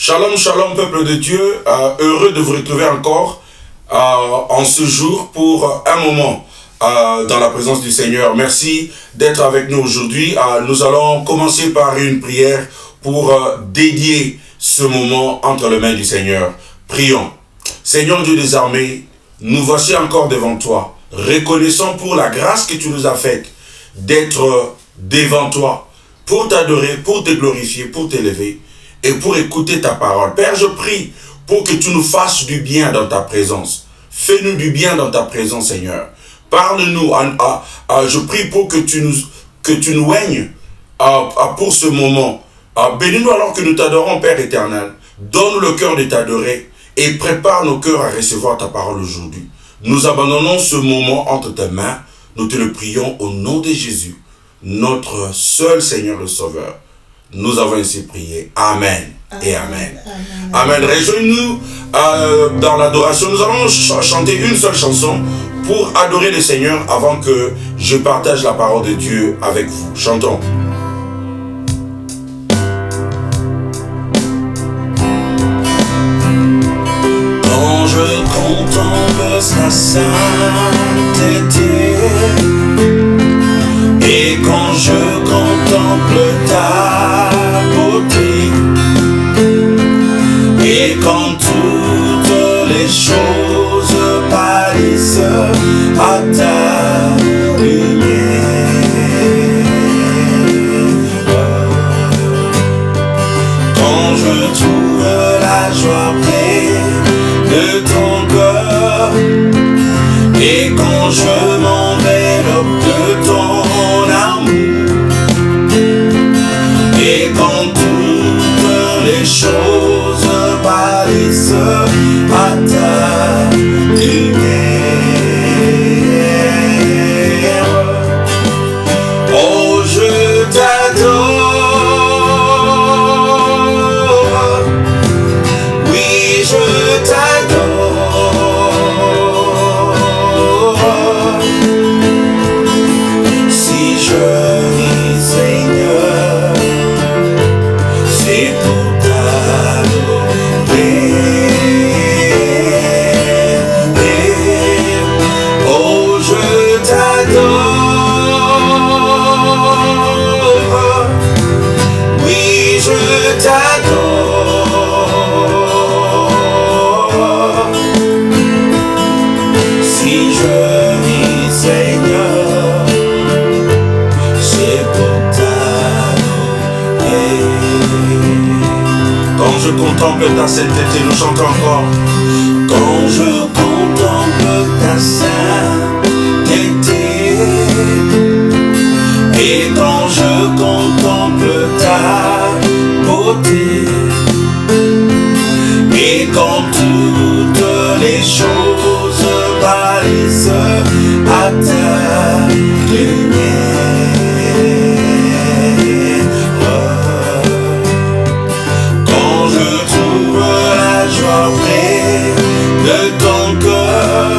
Shalom, shalom, peuple de Dieu. Heureux de vous retrouver encore en ce jour pour un moment dans la présence du Seigneur. Merci d'être avec nous aujourd'hui. Nous allons commencer par une prière pour dédier ce moment entre les mains du Seigneur. Prions. Seigneur Dieu des armées, nous voici encore devant toi, reconnaissant pour la grâce que tu nous as faite d'être devant toi, pour t'adorer, pour te glorifier, pour t'élever et pour écouter ta parole. Père, je prie pour que tu nous fasses du bien dans ta présence. Fais-nous du bien dans ta présence, Seigneur. Parle-nous. Je prie pour que tu nous règnes pour ce moment. Bénis-nous alors que nous t'adorons, Père éternel. Donne-nous le cœur de t'adorer et prépare nos cœurs à recevoir ta parole aujourd'hui. Nous abandonnons ce moment entre tes mains. Nous te le prions au nom de Jésus, notre seul Seigneur et Sauveur. Nous avons ainsi prié. Amen. Et Amen. Amen. Rejoignez-nous dans l'adoration. Nous allons chanter une seule chanson pour adorer le Seigneur avant que je partage la parole de Dieu avec vous. Chantons. Quand je contemple sa sainteté et quand je contemple ta beauté et quand toutes les choses pâlissent à ta lumière, quand je trouve la joie près de ton cœur et quand je m'enveloppe de ton amour et quand toutes les choses pâlissent à ta lumière. Oh, je t'adore, oui, je t'adore. Si je dis Seigneur, c'est pour t'adorer. Oh, je t'adore, oui, je t'adore. Si je dis Seigneur, c'est pour t'adorer. Quand je contemple ta sainteté, nous chantons encore. Quand je contemple ta sainteté et quand je contemple ta beauté et quand toutes les choses pâlissent à ta lumière, quand je trouve la joie près de ton cœur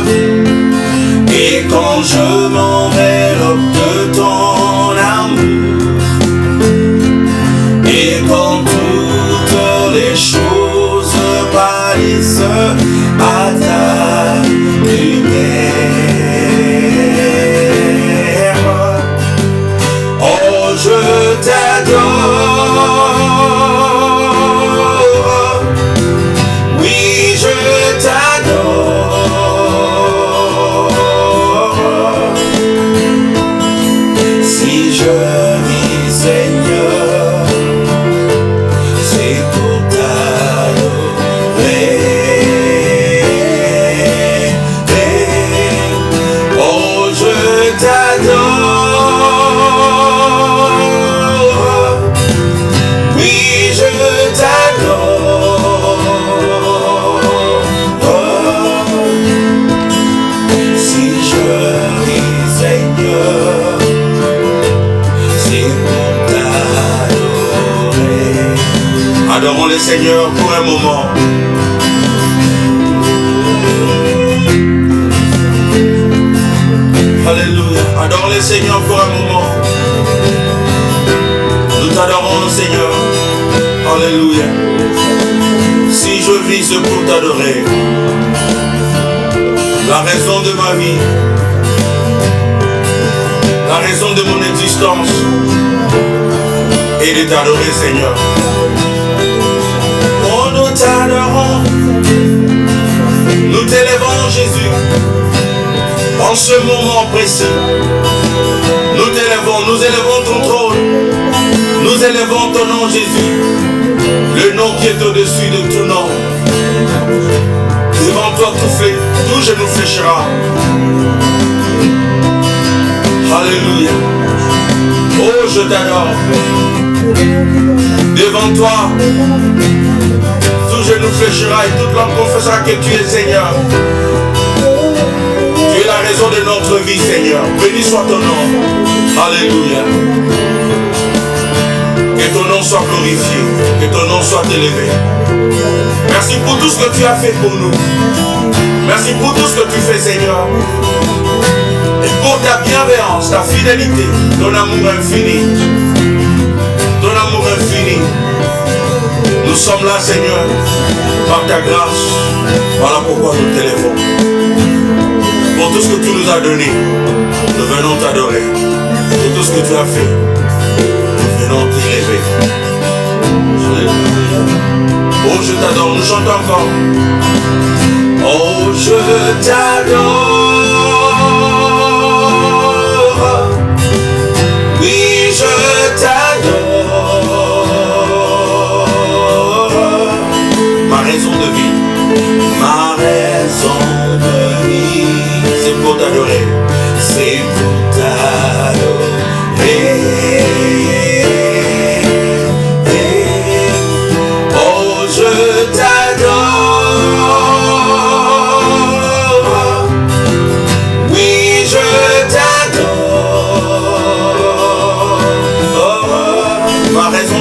et quand je m'enveloppe de ton amour et quand toutes les choses pâlissent à ta lumière. Oh, je t'adore, oui, je t'adore. Si je dis Seigneur, c'est pour t'adorer. Oh, je t'adore, oui, je t'adore. Si je dis Seigneur, c'est pour t'adorer. Adorons le Seigneur pour un moment. Alléluia. Adorons le Seigneur pour un moment. Nous t'adorons, Seigneur. Alléluia. Si je vis, c'est pour t'adorer. La raison de ma vie, la raison de mon existence est de t'adorer, Seigneur. Oh, nous t'adorons, nous t'élèvons, Jésus, en ce moment précis. Nous t'élèvons, nous élevons ton trône, nous élevons ton nom, Jésus, le nom qui est au-dessus de tout nom. Devant toi, tout genou fléchira. Alléluia. Oh, je t'adore. Devant toi, tout genou fléchira et toute langue confessera que tu es Seigneur. Tu es la raison de notre vie, Seigneur. Béni soit ton nom. Alléluia. Que ton nom soit glorifié, que ton nom soit élevé. Merci pour tout ce que tu as fait pour nous. Merci pour tout ce que tu fais, Seigneur. Et pour ta bienveillance, ta fidélité, ton amour infini. Ton amour infini. Nous sommes là, Seigneur, par ta grâce. Voilà pourquoi nous t'élèvons. Pour tout ce que tu nous as donné, nous venons t'adorer. Pour tout ce que tu as fait, nous venons t'élever. Oh, je t'adore, nous chantons encore. Oh, je t'adore. Oui, je t'adore. Ma raison de vie, ma raison de vie, c'est pour t'adorer, c'est pour t'adorer.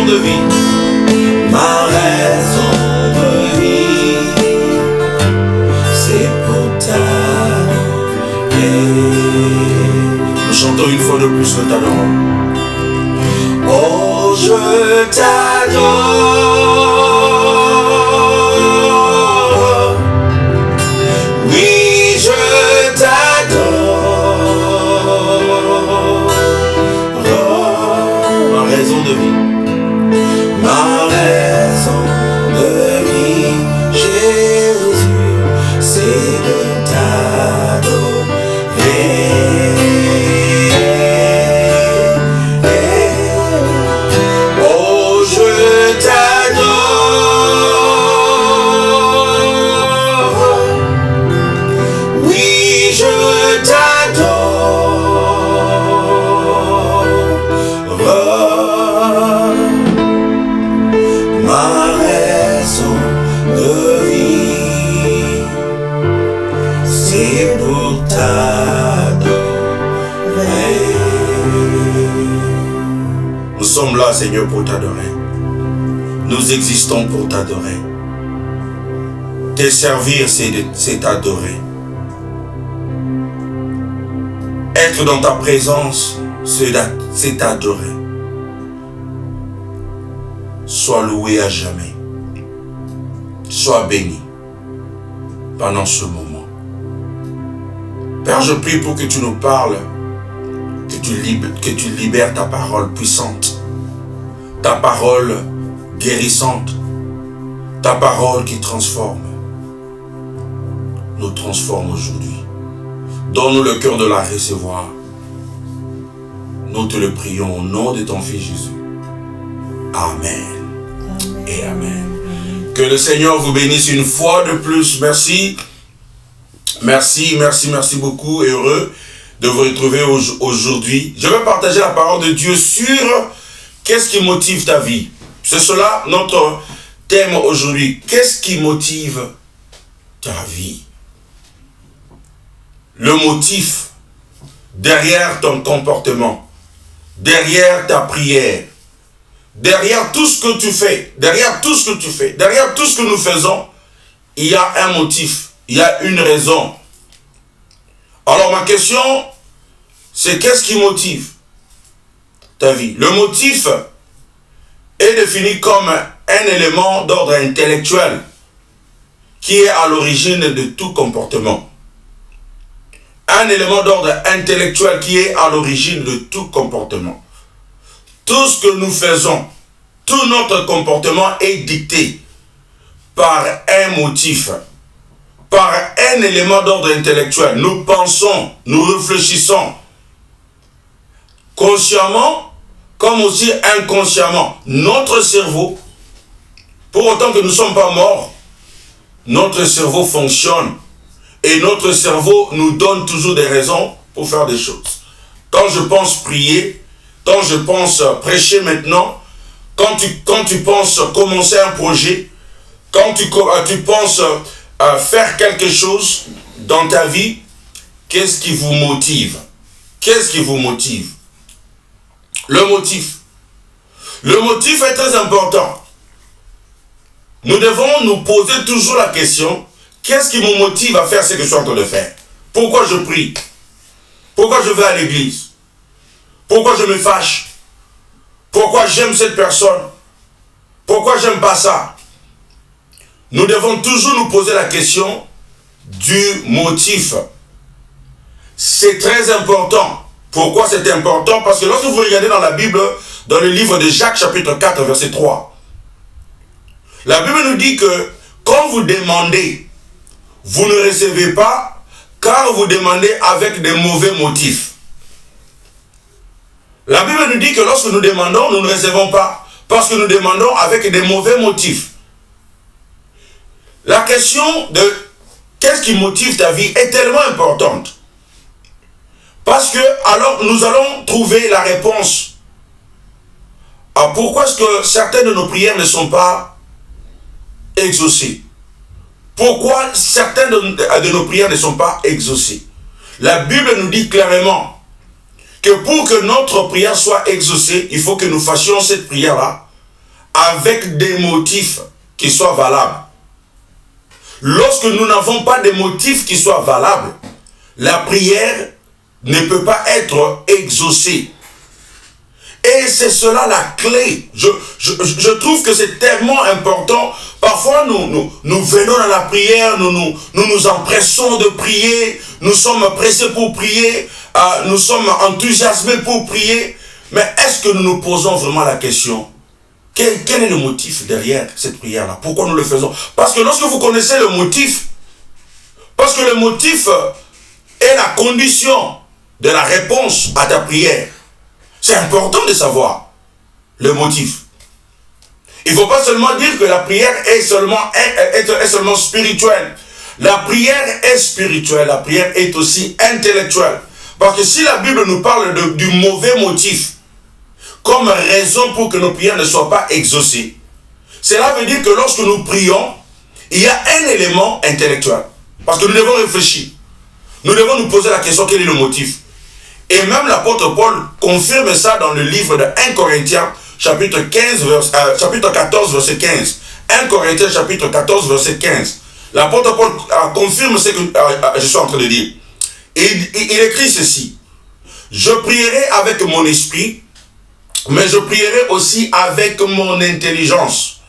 De vie, ma raison de vie, c'est pour t'adorer. Nous chantons une fois de plus, nous t'adorons. Oh, je t'adore. Oui, je t'adore. Ma raison de vie. Ma raison de vie, Jésus, c'est de t'adorer. Oh, je t'adore. Oui, je t'adore. Ma raison de vie, c'est pour t'adorer. Nous sommes là, Seigneur, pour t'adorer. Nous existons pour t'adorer. Te servir, c'est t'adorer. Être dans ta présence, c'est t'adorer. Sois loué à jamais. Sois béni pendant ce moment. Père, je prie pour que tu nous parles, que tu libères ta parole puissante, ta parole guérissante, ta parole qui transforme. Nous transforme aujourd'hui. Donne-nous le cœur de la recevoir. Nous te le prions au nom de ton Fils Jésus. Amen. Et amen. Que le Seigneur vous bénisse une fois de plus. Merci. Merci beaucoup. Heureux de vous retrouver aujourd'hui. Je vais partager la parole de Dieu sur qu'est-ce qui motive ta vie. C'est cela notre thème aujourd'hui. Qu'est-ce qui motive ta vie? Le motif derrière ton comportement, derrière ta prière, derrière tout ce que tu fais, derrière tout ce que nous faisons, il y a un motif, il y a une raison. Alors ma question, c'est qu'est-ce qui motive ta vie? Le motif est défini comme un élément d'ordre intellectuel qui est à l'origine de tout comportement. Un élément d'ordre intellectuel qui est à l'origine de tout comportement. Tout ce que nous faisons, tout notre comportement est dicté par un motif, par un élément d'ordre intellectuel. Nous pensons, nous réfléchissons consciemment comme aussi inconsciemment. Notre cerveau, pour autant que nous ne sommes pas morts, notre cerveau fonctionne et notre cerveau nous donne toujours des raisons pour faire des choses. Quand je pense prier, quand je pense prêcher maintenant, quand tu penses commencer un projet, quand tu penses faire quelque chose dans ta vie, qu'est-ce qui vous motive? Qu'est-ce qui vous motive? Le motif. Le motif est très important. Nous devons nous poser toujours la question, qu'est-ce qui me motive à faire ce que je suis en train de faire? Pourquoi je prie? Pourquoi je vais à l'église? Pourquoi je me fâche? Pourquoi j'aime cette personne? Pourquoi j'aime pas ça? Nous devons toujours nous poser la question du motif. C'est très important. Pourquoi c'est important? Parce que lorsque vous regardez dans la Bible, dans le livre de Jacques chapitre 4 verset 3, la Bible nous dit que quand vous demandez, vous ne recevez pas, car vous demandez avec des mauvais motifs. La Bible nous dit que lorsque nous demandons, nous ne recevons pas, parce que nous demandons avec des mauvais motifs. La question de qu'est-ce qui motive ta vie est tellement importante. Parce que alors nous allons trouver la réponse à pourquoi est-ce que certaines de nos prières ne sont pas exaucées. Pourquoi certaines de nos prières ne sont pas exaucées. La Bible nous dit clairement que pour que notre prière soit exaucée, il faut que nous fassions cette prière-là avec des motifs qui soient valables. Lorsque nous n'avons pas de motifs qui soient valables, la prière ne peut pas être exaucée. Et c'est cela la clé. Je trouve que c'est tellement important. Parfois, nous venons dans la prière, nous empressons de prier, nous sommes pressés pour prier, nous sommes enthousiasmés pour prier. Mais est-ce que nous nous posons vraiment la question? Quel est le motif derrière cette prière-là? Pourquoi nous le faisons? Parce que lorsque vous connaissez le motif, parce que le motif est la condition de la réponse à ta prière. C'est important de savoir le motif. Il ne faut pas seulement dire que la prière est seulement spirituelle. La prière est spirituelle, la prière est aussi intellectuelle. Parce que si la Bible nous parle du mauvais motif comme raison pour que nos prières ne soient pas exaucées, cela veut dire que lorsque nous prions, il y a un élément intellectuel. Parce que nous devons réfléchir. Nous devons nous poser la question, quel est le motif? Et même l'apôtre Paul confirme ça dans le livre de 1 Corinthiens, chapitre 14, verset 15. 1 Corinthiens, chapitre 14, verset 15. L'apôtre Paul confirme ce que je suis en train de dire. Et il écrit ceci. Je prierai avec mon esprit, mais je prierai aussi avec mon intelligence.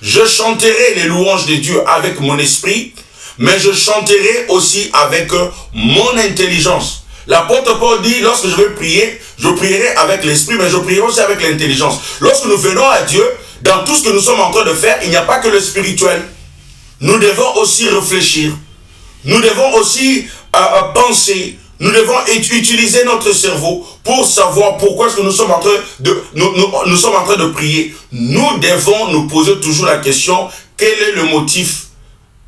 Je chanterai les louanges de Dieu avec mon esprit, mais je chanterai aussi avec mon intelligence. L'apôtre Paul dit, lorsque je vais prier, je prierai avec l'esprit, mais je prierai aussi avec l'intelligence. Lorsque nous venons à Dieu, dans tout ce que nous sommes en train de faire, il n'y a pas que le spirituel. Nous devons aussi réfléchir. Nous devons aussi penser. Nous devons utiliser notre cerveau pour savoir pourquoi est-ce que nous sommes en train nous sommes en train de prier. Nous devons nous poser toujours la question, quel est le motif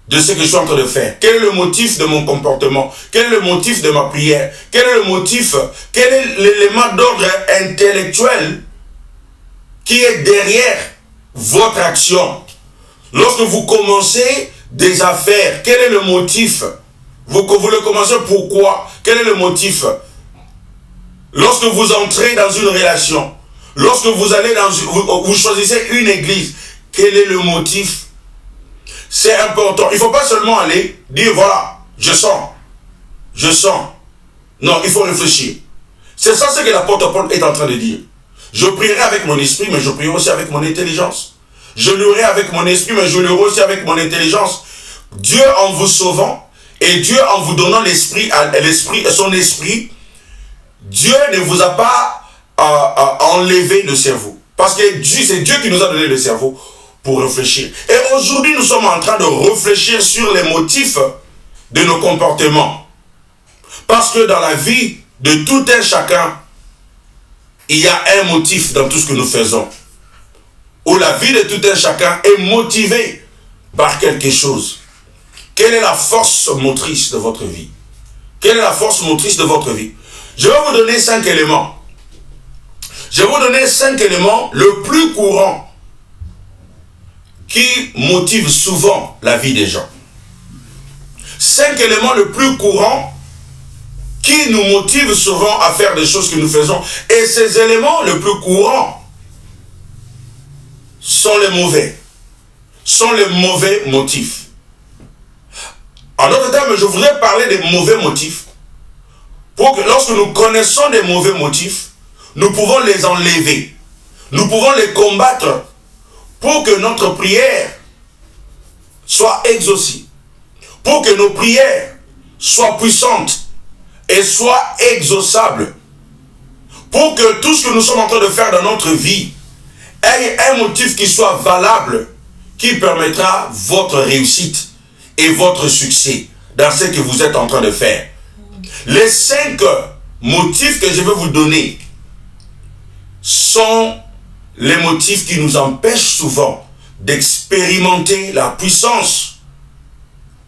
de ce que je suis en train de faire? Quel est le motif de mon comportement? Quel est le motif de ma prière? Quel est le motif? Quel est l'élément d'ordre intellectuel qui est derrière votre action? Lorsque vous commencez des affaires, quel est le motif? Vous le commencez pourquoi? Quel est le motif? Lorsque vous entrez dans une relation, lorsque vous allez vous choisissez une église, quel est le motif? C'est important. Il ne faut pas seulement aller dire, voilà, je sens. Non, il faut réfléchir. C'est ça ce que l'apôtre Paul est en train de dire. Je prierai avec mon esprit, mais je prierai aussi avec mon intelligence. Je louerai avec mon esprit, mais je louerai aussi avec mon intelligence. Dieu en vous sauvant et Dieu en vous donnant son esprit, Dieu ne vous a pas enlevé le cerveau. Parce que c'est Dieu qui nous a donné le cerveau pour réfléchir. Et aujourd'hui, nous sommes en train de réfléchir sur les motifs de nos comportements. Parce que dans la vie de tout un chacun, il y a un motif dans tout ce que nous faisons. Où la vie de tout un chacun est motivée par quelque chose. Quelle est la force motrice de votre vie? Quelle est la force motrice de votre vie? Je vais vous donner 5 éléments. Je vais vous donner 5 éléments le plus courant qui motivent souvent la vie des gens. 5 éléments le plus courant qui nous motivent souvent à faire des choses que nous faisons. Et ces éléments le plus courants sont les mauvais. Sont les mauvais motifs. En d'autres termes, je voudrais parler des mauvais motifs pour que lorsque nous connaissons des mauvais motifs, nous pouvons les enlever. Nous pouvons les combattre pour que notre prière soit exaucée. Pour que nos prières soient puissantes et soient exauçables. Pour que tout ce que nous sommes en train de faire dans notre vie ait un motif qui soit valable, qui permettra votre réussite et votre succès dans ce que vous êtes en train de faire. Les 5 motifs que je vais vous donner sont les motifs qui nous empêchent souvent d'expérimenter la puissance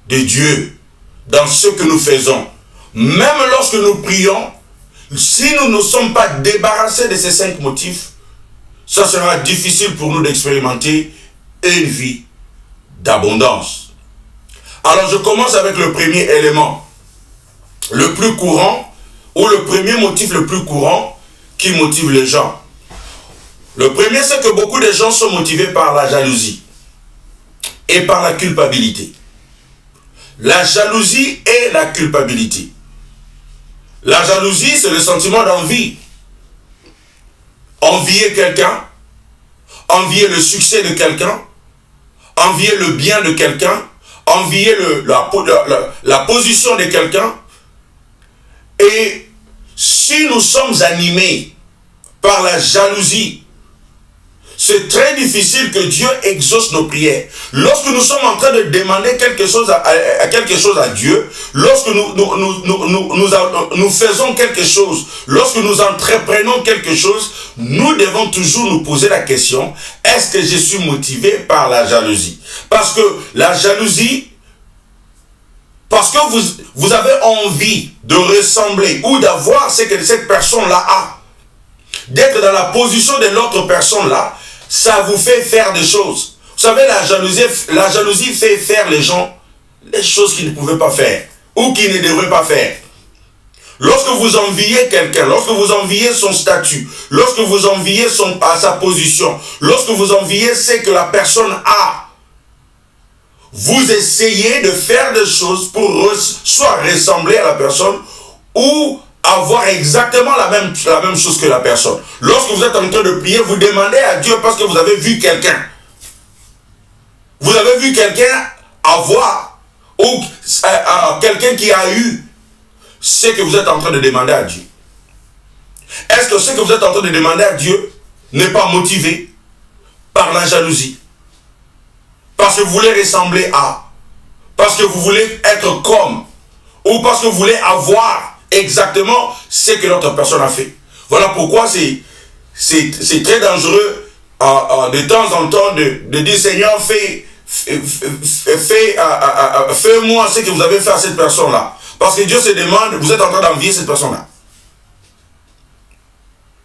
de Dieu dans ce que nous faisons. Même lorsque nous prions, si nous ne sommes pas débarrassés de ces 5 motifs, ça sera difficile pour nous d'expérimenter une vie d'abondance. Alors je commence avec le premier élément, le plus courant, ou le premier motif le plus courant qui motive les gens. Le premier, c'est que beaucoup de gens sont motivés par la jalousie et par la culpabilité. La jalousie et la culpabilité. La jalousie, c'est le sentiment d'envie. Envier quelqu'un, envier le succès de quelqu'un, envier le bien de quelqu'un, envier la position de quelqu'un. Et si nous sommes animés par la jalousie, c'est très difficile que Dieu exauce nos prières. Lorsque nous sommes en train de demander quelque chose à Dieu, lorsque nous faisons quelque chose, lorsque nous entreprenons quelque chose, nous devons toujours nous poser la question, est-ce que je suis motivé par la jalousie? Parce que la jalousie, parce que vous avez envie de ressembler ou d'avoir ce que cette personne-là a, d'être dans la position de l'autre personne-là, ça vous fait faire des choses. Vous savez, la jalousie fait faire les gens les choses qu'ils ne pouvaient pas faire ou qu'ils ne devraient pas faire. Lorsque vous enviez quelqu'un, lorsque vous enviez son statut, lorsque vous enviez sa position, lorsque vous enviez ce que la personne a, vous essayez de faire des choses pour soit ressembler à la personne ou avoir exactement la même chose que la personne. Lorsque vous êtes en train de prier, vous demandez à Dieu parce que vous avez vu quelqu'un. Vous avez vu quelqu'un avoir, ou quelqu'un qui a eu ce que vous êtes en train de demander à Dieu. Est-ce que ce que vous êtes en train de demander à Dieu n'est pas motivé par la jalousie? Parce que vous voulez ressembler à, parce que vous voulez être comme, ou parce que vous voulez avoir exactement ce que l'autre personne a fait. Voilà pourquoi c'est très dangereux de temps en temps de dire Seigneur, fais-moi ce que vous avez fait à cette personne-là. Parce que Dieu se demande, vous êtes en train d'envier cette personne-là.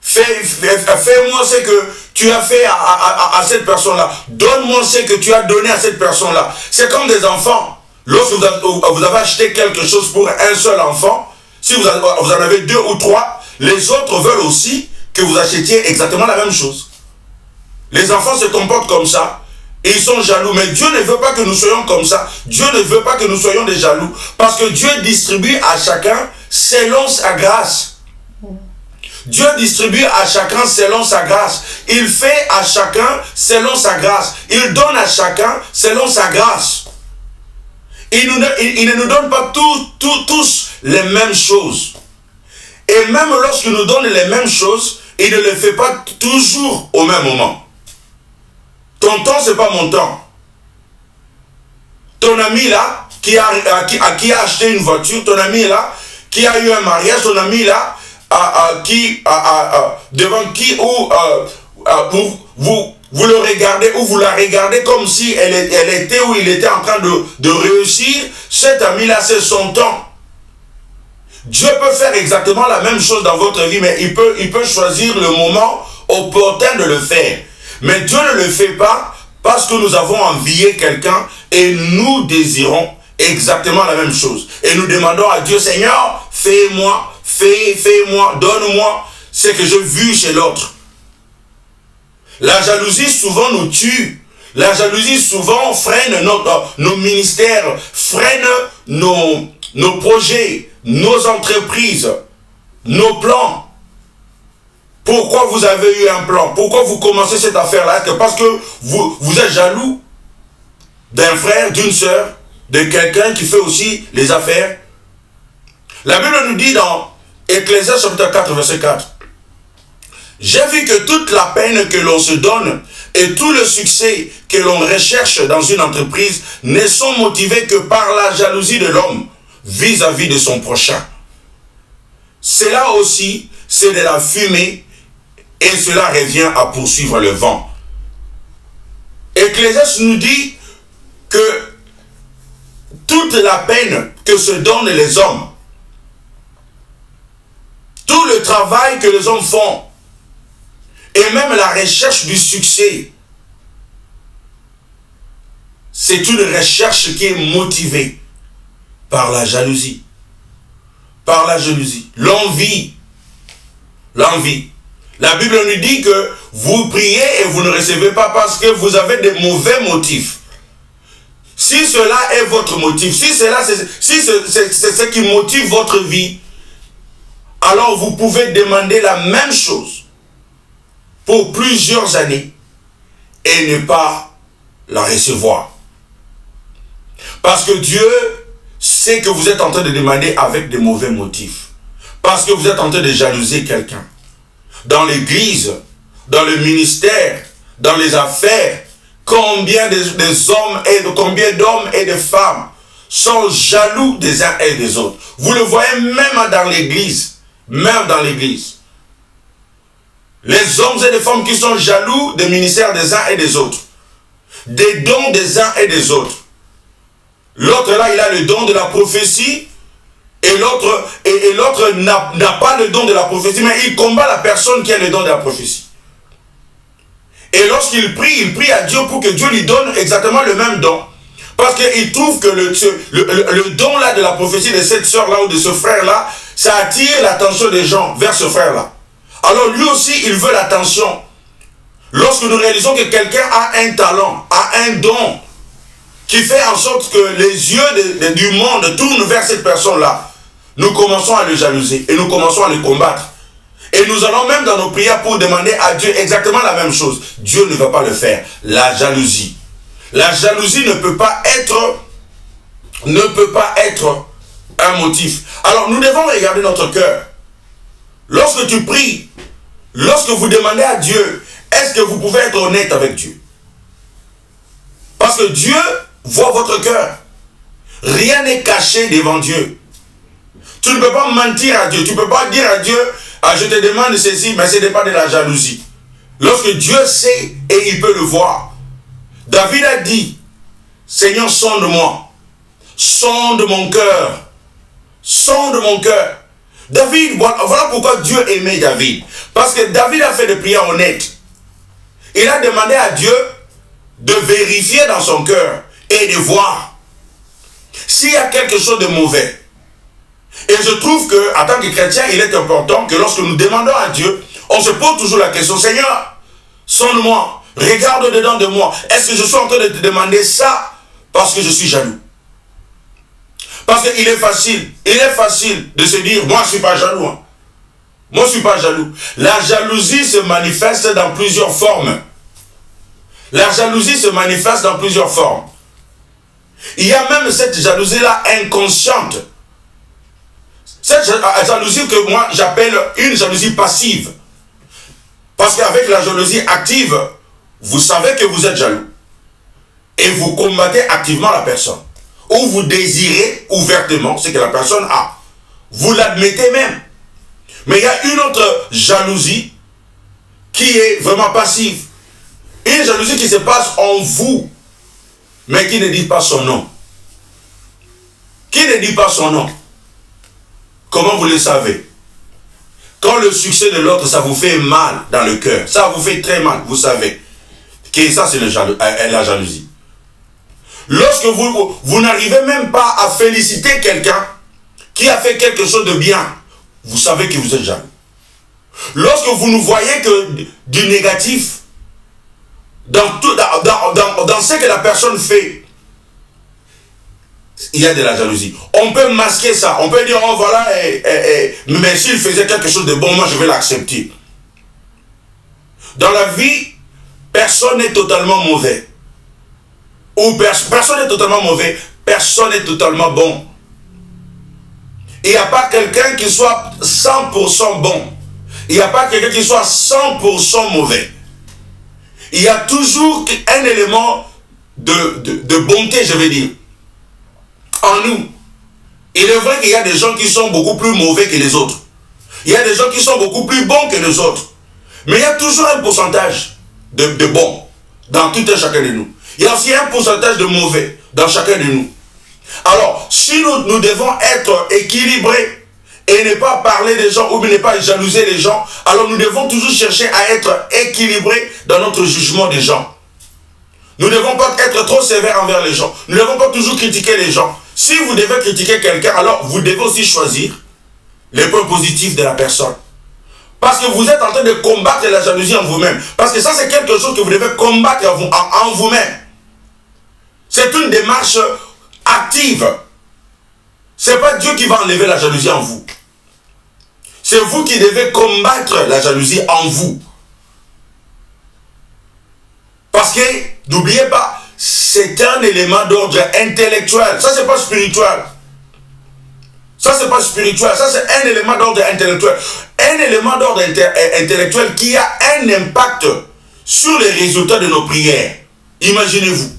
Fais-moi ce que tu as fait à cette personne-là. Donne-moi ce que tu as donné à cette personne-là. C'est comme des enfants. Lorsque vous avez acheté quelque chose pour un seul enfant, si vous en avez 2 ou 3, les autres veulent aussi que vous achetiez exactement la même chose. Les enfants se comportent comme ça et ils sont jaloux. Mais Dieu ne veut pas que nous soyons comme ça. Dieu ne veut pas que nous soyons des jaloux. Parce que Dieu distribue à chacun selon sa grâce. Dieu distribue à chacun selon sa grâce. Il fait à chacun selon sa grâce. Il donne à chacun selon sa grâce. Il ne nous donne pas tous les mêmes choses. Et même lorsqu'il nous donne les mêmes choses, il ne les fait pas toujours au même moment. Ton temps, ce n'est pas mon temps. Ton ami là, qui a acheté une voiture, ton ami là, qui a eu un mariage, ton ami là, devant qui vous le regardez ou vous la regardez comme si elle était ou il était en train de réussir, cet ami là, c'est son temps. Dieu peut faire exactement la même chose dans votre vie, mais il peut choisir le moment opportun de le faire. Mais Dieu ne le fait pas parce que nous avons envié quelqu'un et nous désirons exactement la même chose. Et nous demandons à Dieu, Seigneur, fais-moi, donne-moi ce que j'ai vu chez l'autre. La jalousie souvent nous tue. La jalousie souvent freine nos ministères, freine nos projets, nos entreprises, nos plans. Pourquoi vous avez eu un plan? Pourquoi vous commencez cette affaire-là? Parce que vous êtes jaloux d'un frère, d'une sœur, de quelqu'un qui fait aussi les affaires. La Bible nous dit dans Ecclésiaste chapitre 4, verset 4. J'ai vu que toute la peine que l'on se donne et tout le succès que l'on recherche dans une entreprise ne sont motivés que par la jalousie de l'homme vis-à-vis de son prochain. Cela aussi, c'est de la fumée et cela revient à poursuivre le vent. Ecclésiaste nous dit que toute la peine que se donnent les hommes, tout le travail que les hommes font, et même la recherche du succès, c'est une recherche qui est motivée par la jalousie. Par la jalousie. L'envie. L'envie. La Bible nous dit que vous priez et vous ne recevez pas parce que vous avez des mauvais motifs. Si cela est votre motif, si c'est ce qui motive votre vie, alors vous pouvez demander la même chose pour plusieurs années et ne pas la recevoir. Parce que Dieu sait que vous êtes en train de demander avec des mauvais motifs. Parce que vous êtes en train de jalouser quelqu'un. Dans l'église, dans le ministère, dans les affaires, combien des hommes et combien d'hommes et de femmes sont jaloux des uns et des autres. Vous le voyez même dans l'église. Même dans l'église. Les hommes et les femmes qui sont jaloux des ministères des uns et des autres. Des dons des uns et des autres. L'autre là, il a le don de la prophétie. Et l'autre n'a pas le don de la prophétie. Mais il combat la personne qui a le don de la prophétie. Et lorsqu'il prie à Dieu pour que Dieu lui donne exactement le même don. Parce qu'il trouve que le don là de la prophétie de cette soeur là ou de ce frère là, ça attire l'attention des gens vers ce frère là. Alors lui aussi, il veut l'attention. Lorsque nous réalisons que quelqu'un a un talent, a un don, qui fait en sorte que les yeux du monde tournent vers cette personne-là, nous commençons à le jalouser et nous commençons à le combattre. Et nous allons même dans nos prières pour demander à Dieu exactement la même chose. Dieu ne va pas le faire. La jalousie. La jalousie ne peut pas être un motif. Alors nous devons regarder notre cœur. Lorsque tu pries, lorsque vous demandez à Dieu, est-ce que vous pouvez être honnête avec Dieu? Parce que Dieu voit votre cœur. Rien n'est caché devant Dieu. Tu ne peux pas mentir à Dieu. Tu ne peux pas dire à Dieu, ah, je te demande ceci, mais ce n'est pas de la jalousie. Lorsque Dieu sait et il peut le voir. David a dit, Seigneur, sonde-moi. Sonde mon cœur. Sonde mon cœur. David, voilà pourquoi Dieu aimait David. Parce que David a fait des prières honnêtes. Il a demandé à Dieu de vérifier dans son cœur et de voir s'il y a quelque chose de mauvais. Et je trouve que, en tant que chrétien, il est important que lorsque nous demandons à Dieu, on se pose toujours la question, Seigneur, sonde-moi, regarde au-dedans de moi. Est-ce que je suis en train de te demander ça parce que je suis jaloux? Parce qu'il est facile de se dire, moi je ne suis pas jaloux. Moi je ne suis pas jaloux. La jalousie se manifeste dans plusieurs formes. La jalousie se manifeste dans plusieurs formes. Il y a même cette jalousie-là inconsciente. Cette jalousie que moi j'appelle une jalousie passive. Parce qu'avec la jalousie active, vous savez que vous êtes jaloux. Et vous combattez activement la personne. Ou vous désirez ouvertement ce que la personne a. Vous l'admettez même. Mais il y a une autre jalousie qui est vraiment passive. Une jalousie qui se passe en vous, mais qui ne dit pas son nom. Qui ne dit pas son nom. Comment vous le savez? Quand le succès de l'autre, ça vous fait mal dans le cœur, ça vous fait très mal, vous savez que ça c'est la jalousie. Lorsque vous n'arrivez même pas à féliciter quelqu'un qui a fait quelque chose de bien, vous savez que vous êtes jaloux. Lorsque vous ne voyez que du négatif dans ce que la personne fait, il y a de la jalousie. On peut masquer ça. On peut dire, oh voilà, mais s'il faisait quelque chose de bon, moi je vais l'accepter. Dans la vie, personne n'est totalement mauvais. Ou personne n'est totalement mauvais. Personne n'est totalement bon. Il n'y a pas quelqu'un qui soit 100% bon. Il n'y a pas quelqu'un qui soit 100% mauvais. Il y a toujours un élément de bonté, je vais dire, en nous. Il est vrai qu'il y a des gens qui sont beaucoup plus mauvais que les autres. Il y a des gens qui sont beaucoup plus bons que les autres. Mais il y a toujours un pourcentage de bons dans tout et chacun de nous. Il y a aussi un pourcentage de mauvais dans chacun de nous. Alors, si nous devons être équilibrés et ne pas parler des gens ou ne pas jalouser les gens, alors nous devons toujours chercher à être équilibrés dans notre jugement des gens. Nous ne devons pas être trop sévères envers les gens. Nous ne devons pas toujours critiquer les gens. Si vous devez critiquer quelqu'un, alors vous devez aussi choisir les points positifs de la personne. Parce que vous êtes en train de combattre la jalousie en vous-même. Parce que ça, c'est quelque chose que vous devez combattre en vous-même. C'est une démarche active. Ce n'est pas Dieu qui va enlever la jalousie en vous. C'est vous qui devez combattre la jalousie en vous. Parce que, n'oubliez pas, c'est un élément d'ordre intellectuel. Ça, c'est pas spirituel. Ça, c'est pas spirituel. Ça, c'est un élément d'ordre intellectuel. Un élément d'ordre intellectuel qui a un impact sur les résultats de nos prières. Imaginez-vous.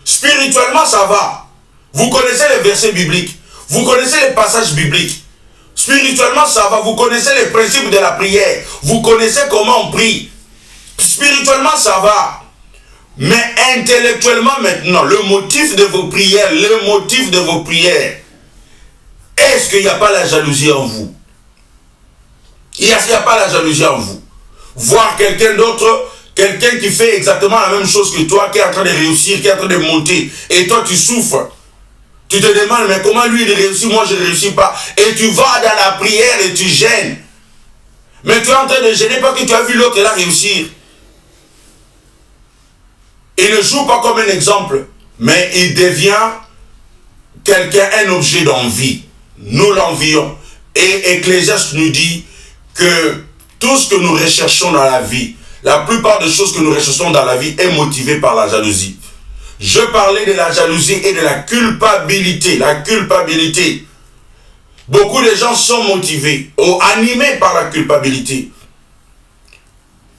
Spirituellement, ça va. Vous connaissez les versets bibliques. Vous connaissez les passages bibliques. Spirituellement, ça va. Vous connaissez les principes de la prière. Vous connaissez comment on prie. Spirituellement, ça va. Mais intellectuellement, maintenant, le motif de vos prières, est-ce qu'il n'y a pas la jalousie en vous? Il n'y a pas la jalousie en vous. Voir quelqu'un d'autre, quelqu'un qui fait exactement la même chose que toi, qui est en train de réussir, qui est en train de monter, et toi tu souffres. Tu te demandes, mais comment lui il réussit, moi je ne réussis pas. Et tu vas dans la prière et tu gênes. Mais tu es en train de gêner parce que tu as vu l'autre là réussir. Il ne joue pas comme un exemple, mais il devient quelqu'un, un objet d'envie. Nous l'envions. Et Ecclésiaste nous dit que tout ce que nous recherchons dans la vie, la plupart des choses que nous recherchons dans la vie est motivée par la jalousie. Je parlais de la jalousie et de la culpabilité. La culpabilité. Beaucoup de gens sont motivés ou animés par la culpabilité.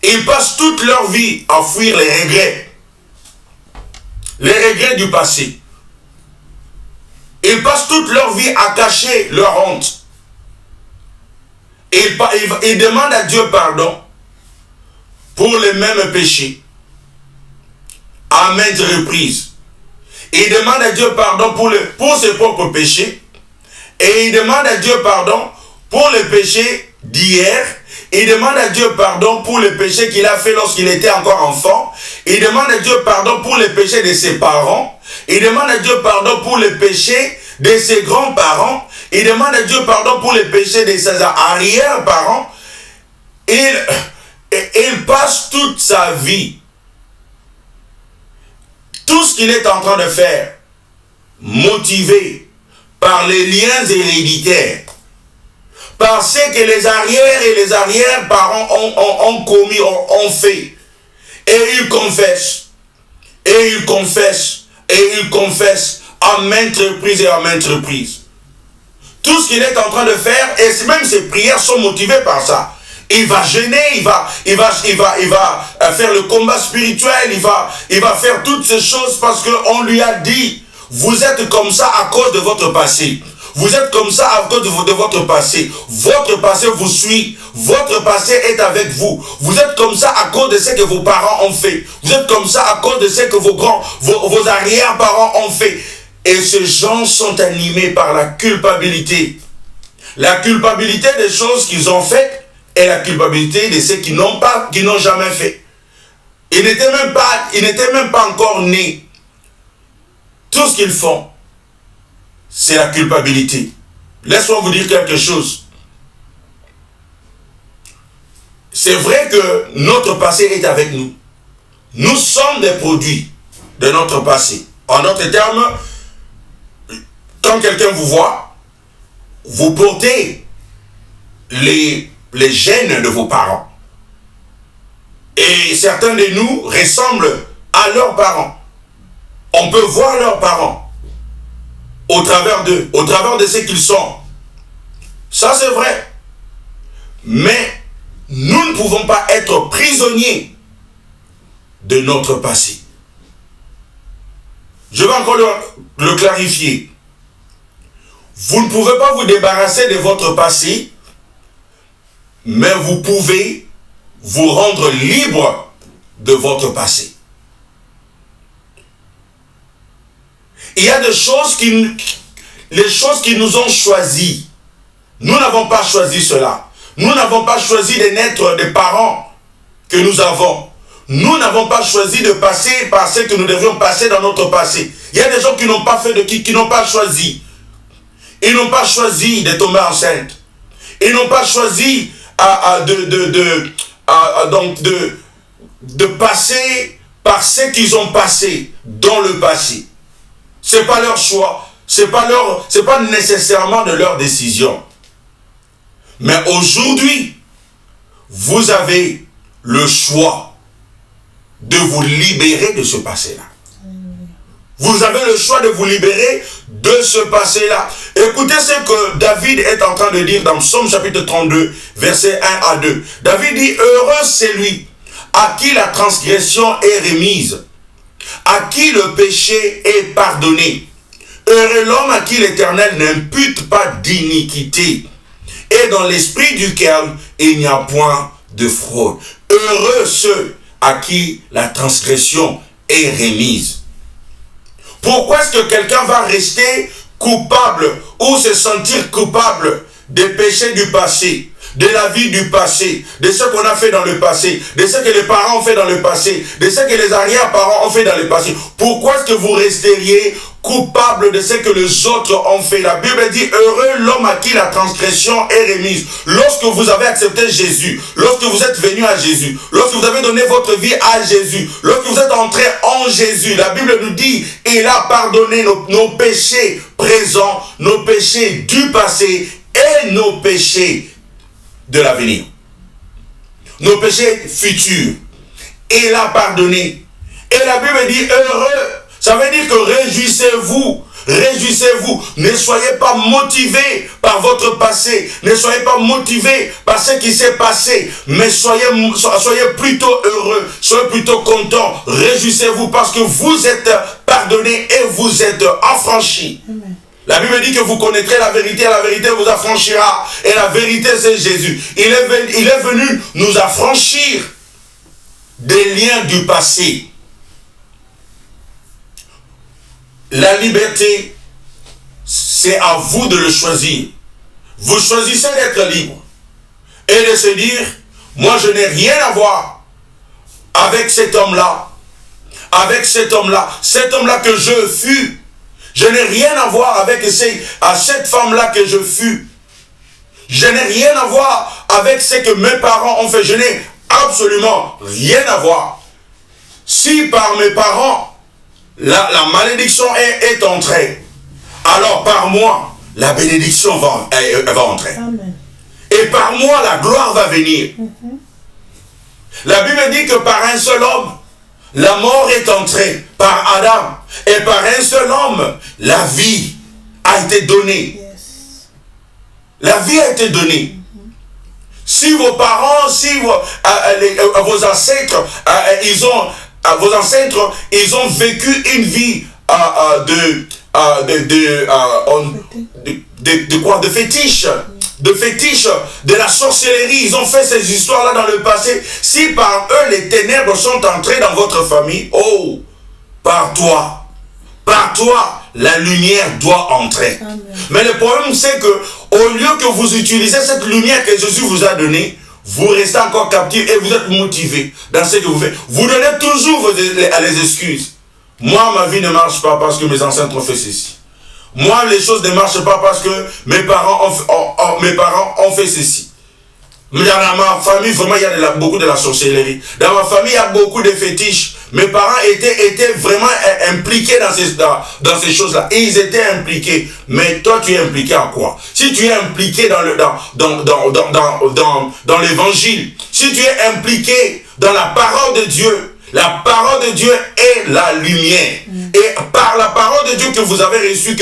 Ils passent toute leur vie à fuir les regrets. Les regrets du passé. Ils passent toute leur vie à cacher leur honte. Ils demandent à Dieu pardon pour les mêmes péchés à maintes reprises. Ils demandent à Dieu pardon pour ses propres péchés. Et ils demandent à Dieu pardon pour les péchés d'hier. Il demande à Dieu pardon pour les péchés qu'il a fait lorsqu'il était encore enfant. Il demande à Dieu pardon pour les péchés de ses parents. Il demande à Dieu pardon pour les péchés de ses grands-parents. Il demande à Dieu pardon pour les péchés de ses arrière-parents. Il passe toute sa vie. Tout ce qu'il est en train de faire, motivé par les liens héréditaires, par ce que les arrières et les arrière-parents ont commis, ont fait. Et ils confessent. Et ils confessent. Et il confesse à maintes reprises et à maintes reprises. Tout ce qu'il est en train de faire, et même ses prières sont motivées par ça. Il va jeûner, il va faire le combat spirituel, il va faire toutes ces choses parce qu'on lui a dit, vous êtes comme ça à cause de votre passé. Vous êtes comme ça à cause de votre passé. Votre passé vous suit. Votre passé est avec vous. Vous êtes comme ça à cause de ce que vos parents ont fait. Vous êtes comme ça à cause de ce que vos arrière-parents ont fait. Et ces gens sont animés par la culpabilité. La culpabilité des choses qu'ils ont faites et la culpabilité de ceux qui n'ont jamais fait. Ils n'étaient même pas encore nés. Tout ce qu'ils font, c'est la culpabilité. Laisse-moi vous dire quelque chose. C'est vrai que notre passé est avec nous. Nous sommes des produits de notre passé. En d'autres termes, quand quelqu'un vous voit, vous portez les gènes de vos parents. Et certains de nous ressemblent à leurs parents. On peut voir leurs parents au travers d'eux, au travers de ce qu'ils sont. Ça, c'est vrai. Mais nous ne pouvons pas être prisonniers de notre passé. Je vais encore le clarifier. Vous ne pouvez pas vous débarrasser de votre passé, mais vous pouvez vous rendre libre de votre passé. Il y a des choses les choses qui nous ont choisis. Nous n'avons pas choisi cela. Nous n'avons pas choisi de naître des parents que nous avons. Nous n'avons pas choisi de passer par ce que nous devions passer dans notre passé. Il y a des gens qui n'ont pas fait qui n'ont pas choisi. Ils n'ont pas choisi de tomber enceinte. Ils n'ont pas choisi de passer par ce qu'ils ont passé dans le passé. C'est pas leur choix. C'est pas nécessairement de leur décision. Mais aujourd'hui, vous avez le choix de vous libérer de ce passé-là. Vous avez le choix de vous libérer de ce passé-là. Écoutez ce que David est en train de dire dans Psaume chapitre 32, versets 1 à 2. David dit, heureux c'est lui à qui la transgression est remise, à qui le péché est pardonné. Heureux l'homme à qui l'Éternel n'impute pas d'iniquité, et dans l'esprit duquel il n'y a point de fraude. Heureux ceux à qui la transgression est remise. Pourquoi est-ce que quelqu'un va rester coupable ou se sentir coupable des péchés du passé, de la vie du passé, de ce qu'on a fait dans le passé, de ce que les parents ont fait dans le passé, de ce que les arrière-parents ont fait dans le passé? Pourquoi est-ce que vous resteriez coupable de ce que les autres ont fait? La Bible dit, heureux l'homme à qui la transgression est remise. Lorsque vous avez accepté Jésus, lorsque vous êtes venu à Jésus, lorsque vous avez donné votre vie à Jésus, lorsque vous êtes entré en Jésus, la Bible nous dit, il a pardonné nos péchés présents, nos péchés du passé et nos péchés de l'avenir, nos péchés futurs. Il a pardonné. Et la Bible dit heureux. Ça veut dire que réjouissez-vous. Réjouissez-vous. Ne soyez pas motivés par votre passé. Ne soyez pas motivés par ce qui s'est passé. Mais soyez plutôt heureux. Soyez plutôt contents. Réjouissez-vous parce que vous êtes pardonnés et vous êtes affranchis. Amen. La Bible dit que vous connaîtrez la vérité et la vérité vous affranchira. Et la vérité, c'est Jésus. Il est venu nous affranchir des liens du passé. La liberté, c'est à vous de le choisir. Vous choisissez d'être libre et de se dire, moi je n'ai rien à voir avec cet homme-là, cet homme-là que je fus. Je n'ai rien à voir avec cette femme-là que je fus. Je n'ai rien à voir avec ce que mes parents ont fait. Je n'ai absolument rien à voir. Si par mes parents, la malédiction est entrée, alors par moi, la bénédiction va entrer. Amen. Et par moi, la gloire va venir. La Bible dit que par un seul homme, la mort est entrée par Adam, et par un seul homme, la vie a été donnée. La vie a été donnée. Si vos parents, si vos ancêtres, ils ont vécu une vie de fétiche, de la sorcellerie, ils ont fait ces histoires-là dans le passé. Si par eux les ténèbres sont entrées dans votre famille, oh, par toi, la lumière doit entrer. Amen. Mais le problème, c'est que au lieu que vous utilisez cette lumière que Jésus vous a donnée, vous restez encore captif et vous êtes motivé dans ce que vous faites. Vous donnez toujours les excuses. Moi, ma vie ne marche pas parce que mes ancêtres ont fait ceci. Moi, les choses ne marchent pas parce que mes parents ont fait ceci. Dans ma famille, vraiment, il y a beaucoup de la sorcellerie. Dans ma famille, il y a beaucoup de fétiches. Mes parents étaient vraiment impliqués dans ces choses-là. Et ils étaient impliqués. Mais toi, tu es impliqué à quoi? Si tu es impliqué dans l'évangile, si tu es impliqué dans la parole de Dieu est la lumière. Et par la parole de Dieu que vous avez reçue,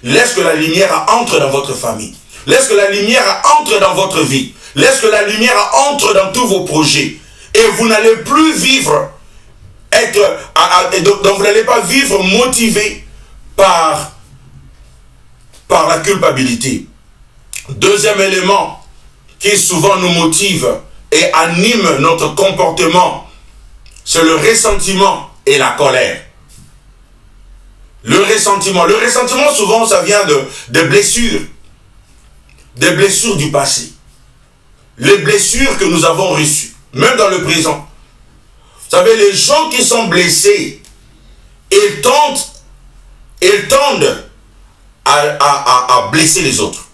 laisse que la lumière entre dans votre famille. Laisse que la lumière entre dans votre vie. Laisse que la lumière entre dans tous vos projets. Et vous n'allez plus vivre, donc vous n'allez pas vivre motivé par la culpabilité. Deuxième élément qui souvent nous motive et anime notre comportement, c'est le ressentiment et la colère. Le ressentiment souvent ça vient de blessures. Des blessures du passé. Les blessures que nous avons reçues, même dans le présent. Vous savez, les gens qui sont blessés, ils tendent à blesser les autres.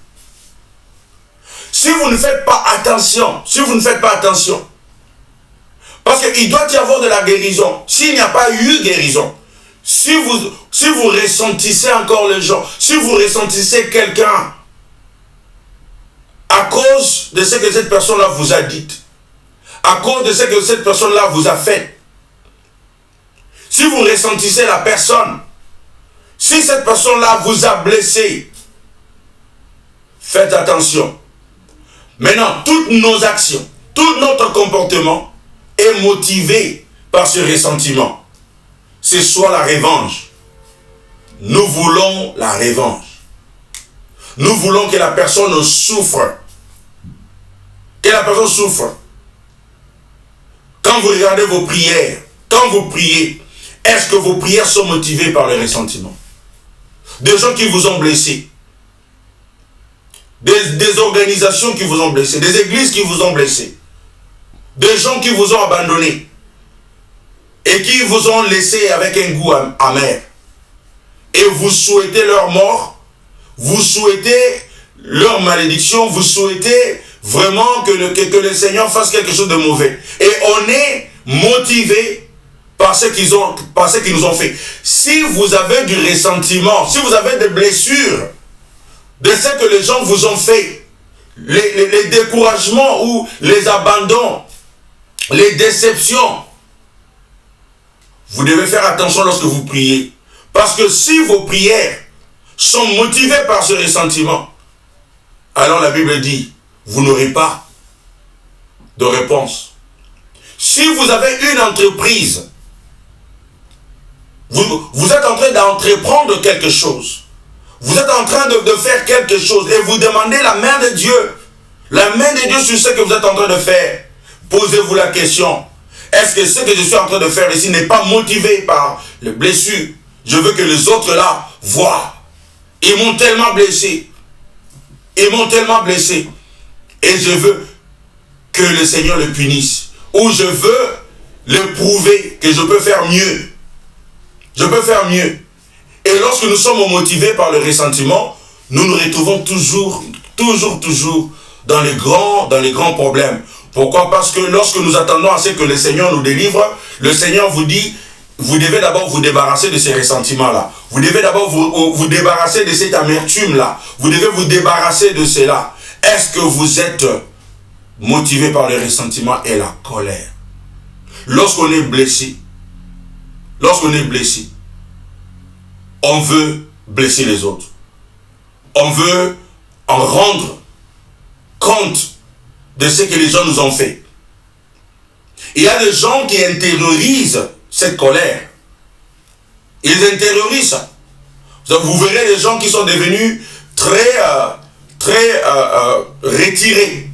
Si vous ne faites pas attention, parce qu'il doit y avoir de la guérison. S'il n'y a pas eu guérison, si vous ressentissez encore les gens, si vous ressentissez quelqu'un à cause de ce que cette personne-là vous a dit, à cause de ce que cette personne-là vous a fait, si vous ressentissez la personne, si cette personne-là vous a blessé, faites attention. Maintenant, toutes nos actions, tout notre comportement est motivé par ce ressentiment. C'est soit la revanche. Nous voulons la revanche. Nous voulons que la personne souffre. Que la personne souffre. Quand vous regardez vos prières, quand vous priez, est-ce que vos prières sont motivées par le ressentiment? Des gens qui vous ont blessé. Des organisations qui vous ont blessé. Des églises qui vous ont blessé. Des gens qui vous ont abandonné. Et qui vous ont laissé avec un goût amer. Et vous souhaitez leur mort. Vous souhaitez leur malédiction. Vous souhaitez vraiment que le Seigneur fasse quelque chose de mauvais. Et on est motivé par ce qu'ils nous ont fait. Si vous avez du ressentiment, si vous avez des blessures de ce que les gens vous ont fait, les découragements ou les abandons, les déceptions, vous devez faire attention lorsque vous priez. Parce que si vos prières sont motivées par ce ressentiment, alors la Bible dit, vous n'aurez pas de réponse. Si vous avez une entreprise, vous êtes en train d'entreprendre quelque chose, vous êtes en train de faire quelque chose et vous demandez la main de Dieu, sur ce que vous êtes en train de faire, posez-vous la question, est-ce que ce que je suis en train de faire ici n'est pas motivé par les blessures? Je veux que les autres là voient. Ils m'ont tellement blessé. Et je veux que le Seigneur le punisse. Ou je veux le prouver que je peux faire mieux. Et lorsque nous sommes motivés par le ressentiment, nous nous retrouvons toujours dans les grands problèmes. Pourquoi? Parce que lorsque nous attendons à ce que le Seigneur nous délivre, le Seigneur vous dit, vous devez d'abord vous débarrasser de ces ressentiments-là. Vous devez d'abord vous débarrasser de cette amertume-là. Vous devez vous débarrasser de cela. Est-ce que vous êtes motivé par le ressentiment et la colère? Lorsqu'on est blessé, lorsqu'on est blessé, on veut blesser les autres. On veut en rendre compte de ce que les gens nous ont fait. Il y a des gens qui intériorisent cette colère. Ils intériorisent ça. Vous verrez des gens qui sont devenus très retirés.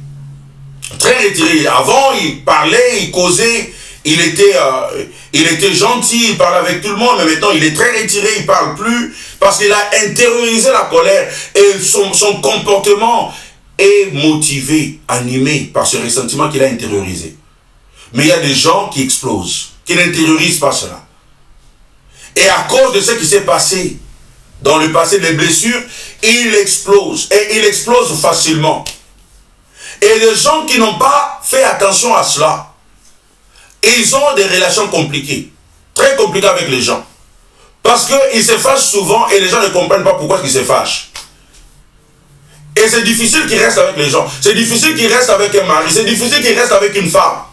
Très retirés. Avant, il parlait, il causait, il était gentil, il parlait avec tout le monde, mais maintenant il est très retiré, il ne parle plus, parce qu'il a intériorisé la colère, et son comportement est motivé, animé par ce ressentiment qu'il a intériorisé. Mais il y a des gens qui explosent, qui n'intériorisent pas cela. Et à cause de ce qui s'est passé dans le passé, des blessures, il explose, et il explose facilement. Et les gens qui n'ont pas fait attention à cela, ils ont des relations compliquées, très compliquées avec les gens. Parce qu'ils se fâchent souvent et les gens ne comprennent pas pourquoi ils se fâchent. Et c'est difficile qu'ils restent avec les gens. C'est difficile qu'ils restent avec un mari. C'est difficile qu'ils restent avec une femme.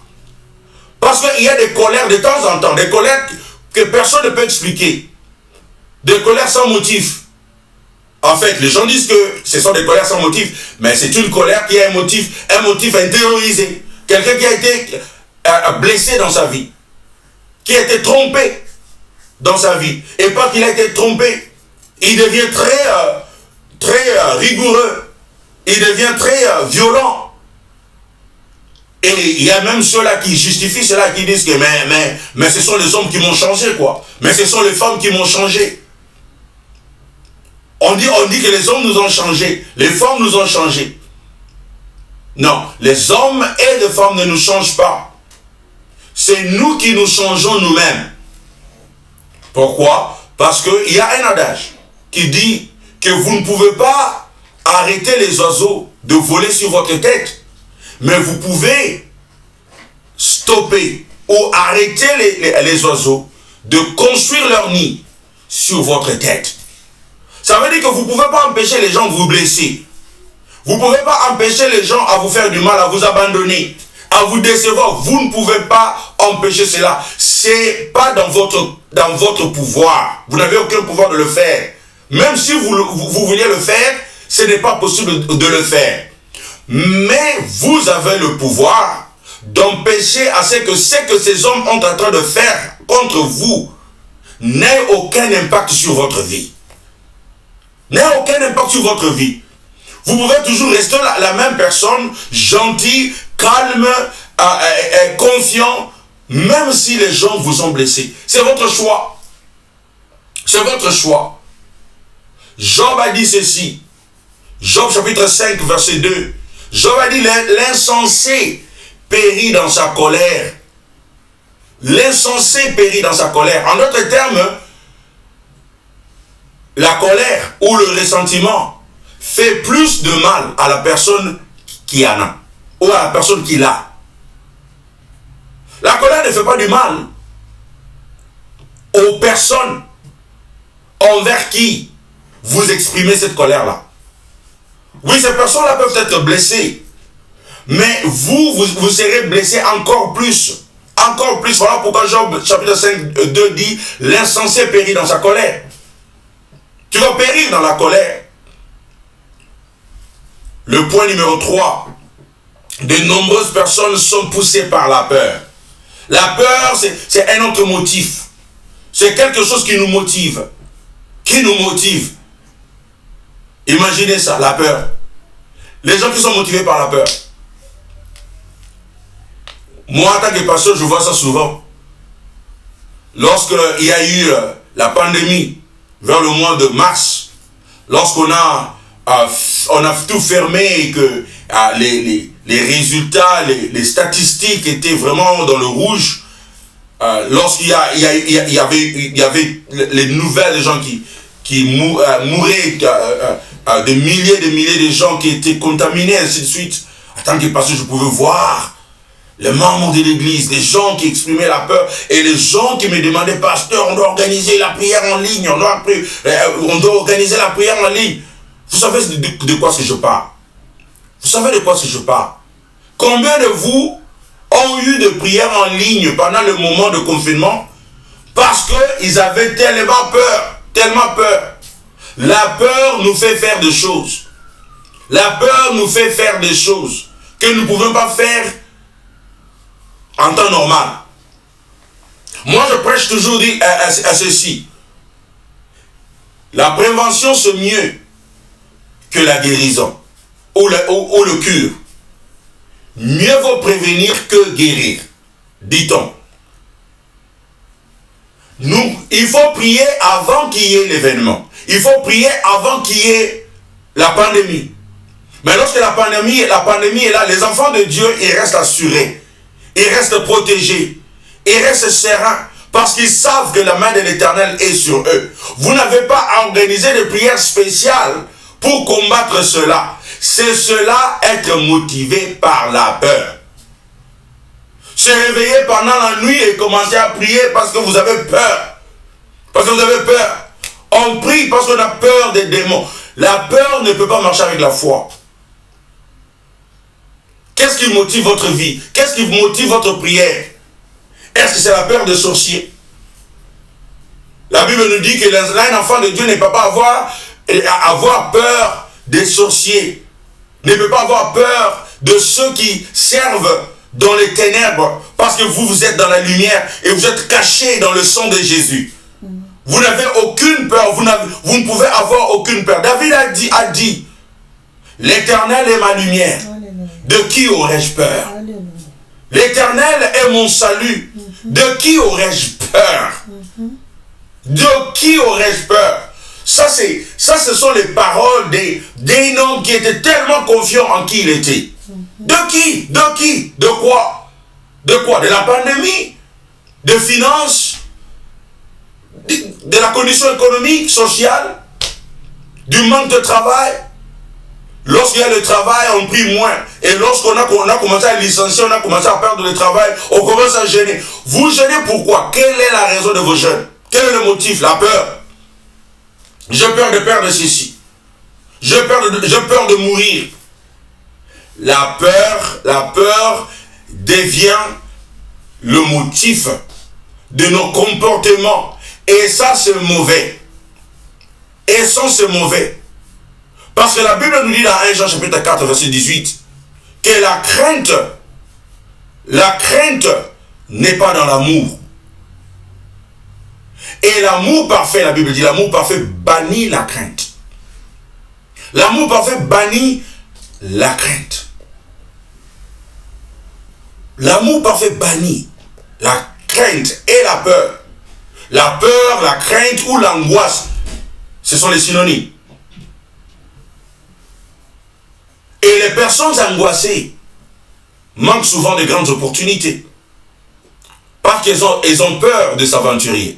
Parce qu'il y a des colères de temps en temps, des colères que personne ne peut expliquer. Des colères sans motif. En fait, les gens disent que ce sont des colères sans motif, mais c'est une colère qui a un motif intériorisé. Quelqu'un qui a été blessé dans sa vie, qui a été trompé dans sa vie, et pas qu'il a été trompé, il devient très rigoureux, il devient très violent. Et il y a même ceux-là qui justifient cela, qui disent que mais ce sont les hommes qui m'ont changé, quoi. Mais ce sont les femmes qui m'ont changé. On dit que les hommes nous ont changé, les femmes nous ont changé. Non, les hommes et les femmes ne nous changent pas. C'est nous qui nous changeons nous-mêmes. Pourquoi? Parce qu'il y a un adage qui dit que vous ne pouvez pas arrêter les oiseaux de voler sur votre tête, mais vous pouvez stopper ou arrêter les oiseaux de construire leur nid sur votre tête. Ça veut dire que vous ne pouvez pas empêcher les gens de vous blesser. Vous ne pouvez pas empêcher les gens à vous faire du mal, à vous abandonner, à vous décevoir. Vous ne pouvez pas empêcher cela. Ce n'est pas dans votre pouvoir. Vous n'avez aucun pouvoir de le faire. Même si vous vouliez le faire, ce n'est pas possible de le faire. Mais vous avez le pouvoir d'empêcher à ce que ces hommes sont en train de faire contre vous n'ait aucun impact sur votre vie. N'ait aucun impact sur votre vie. Vous pouvez toujours rester la même personne, gentil, calme, confiant, même si les gens vous ont blessé. C'est votre choix. C'est votre choix. Job a dit ceci. Job chapitre 5, verset 2. Job a dit, l'insensé périt dans sa colère. L'insensé périt dans sa colère. En d'autres termes, la colère ou le ressentiment fait plus de mal à la personne qui en a ou à la personne qui l'a. La colère ne fait pas du mal aux personnes envers qui vous exprimez cette colère-là. Oui, ces personnes-là peuvent être blessées, mais vous serez blessé encore plus. Encore plus. Voilà pourquoi Job chapitre 5, 2 dit, l'insensé périt dans sa colère. Tu vas périr dans la colère. Le point numéro 3. De nombreuses personnes sont poussées par la peur. La peur, c'est un autre motif. C'est quelque chose qui nous motive. Qui nous motive. Imaginez ça, la peur. Les gens qui sont motivés par la peur. Moi, en tant que pasteur, je vois ça souvent. Lorsqu'il y a eu la pandémie, vers le mois de mars, lorsqu'on a tout fermé et que les résultats, les statistiques étaient vraiment dans le rouge, lorsqu'il y avait les nouvelles des gens qui mouraient, des milliers de gens qui étaient contaminés, ainsi de suite, en tant que pasteur, je pouvais voir les membres de l'église, des gens qui exprimaient la peur, et les gens qui me demandaient, pasteur, on doit organiser la prière en ligne, on doit organiser la prière en ligne. Vous savez de quoi je parle? Vous savez de quoi je parle? Combien de vous ont eu de prières en ligne pendant le moment de confinement? Parce qu'ils avaient tellement peur, tellement peur. La peur nous fait faire des choses. La peur nous fait faire des choses que nous ne pouvons pas faire en temps normal. Moi, je prêche toujours à ceci. La prévention, c'est mieux que la guérison ou le cure. Mieux vaut prévenir que guérir, dit-on. Il faut prier avant qu'il y ait l'événement. Il faut prier avant qu'il y ait la pandémie. Mais lorsque la pandémie est là, les enfants de Dieu, ils restent assurés. Ils restent protégés. Ils restent sereins. Parce qu'ils savent que la main de l'Éternel est sur eux. Vous n'avez pas à organiser de prières spéciales pour combattre cela. C'est cela, être motivé par la peur. Se réveiller pendant la nuit et commencer à prier parce que vous avez peur. Parce que vous avez peur. On prie parce qu'on a peur des démons. La peur ne peut pas marcher avec la foi. Qu'est-ce qui motive votre vie? Qu'est-ce qui motive votre prière? Est-ce que c'est la peur des sorciers? La Bible nous dit que l'un enfant de Dieu ne peut pas avoir peur des sorciers. Ne peut pas avoir peur de ceux qui servent dans les ténèbres, parce que vous êtes dans la lumière et vous êtes cachés dans le sang de Jésus. Vous n'avez aucune peur, vous ne pouvez avoir aucune peur. David a dit, l'Éternel est ma lumière. De qui aurais-je peur? L'Éternel est mon salut. De qui aurais-je peur? De qui aurais-je peur? Ça, ce sont les paroles d'un homme qui était tellement confiant en qui il était. De qui? De qui? De quoi? De quoi? De la pandémie? De finances? De la condition économique, sociale? Du manque de travail? Lorsqu'il y a le travail, on prie moins. Et lorsqu'on a commencé à licencier, on a commencé à perdre le travail, on commence à gêner. Vous gênez pourquoi? Quelle est la raison de vos jeûnes? Quel est le motif? La peur. J'ai peur de perdre ceci. J'ai peur de mourir. La peur devient le motif de nos comportements. Et ça, c'est mauvais. Et ça, c'est mauvais. Parce que la Bible nous dit dans 1 Jean chapitre 4, verset 18, que la crainte n'est pas dans l'amour. Et l'amour parfait, la Bible dit, l'amour parfait bannit la crainte. L'amour parfait bannit la crainte. L'amour parfait bannit la crainte et la peur. La peur, la crainte ou l'angoisse, ce sont les synonymes. Et les personnes angoissées manquent souvent de grandes opportunités. Parce qu'elles ont peur de s'aventurer.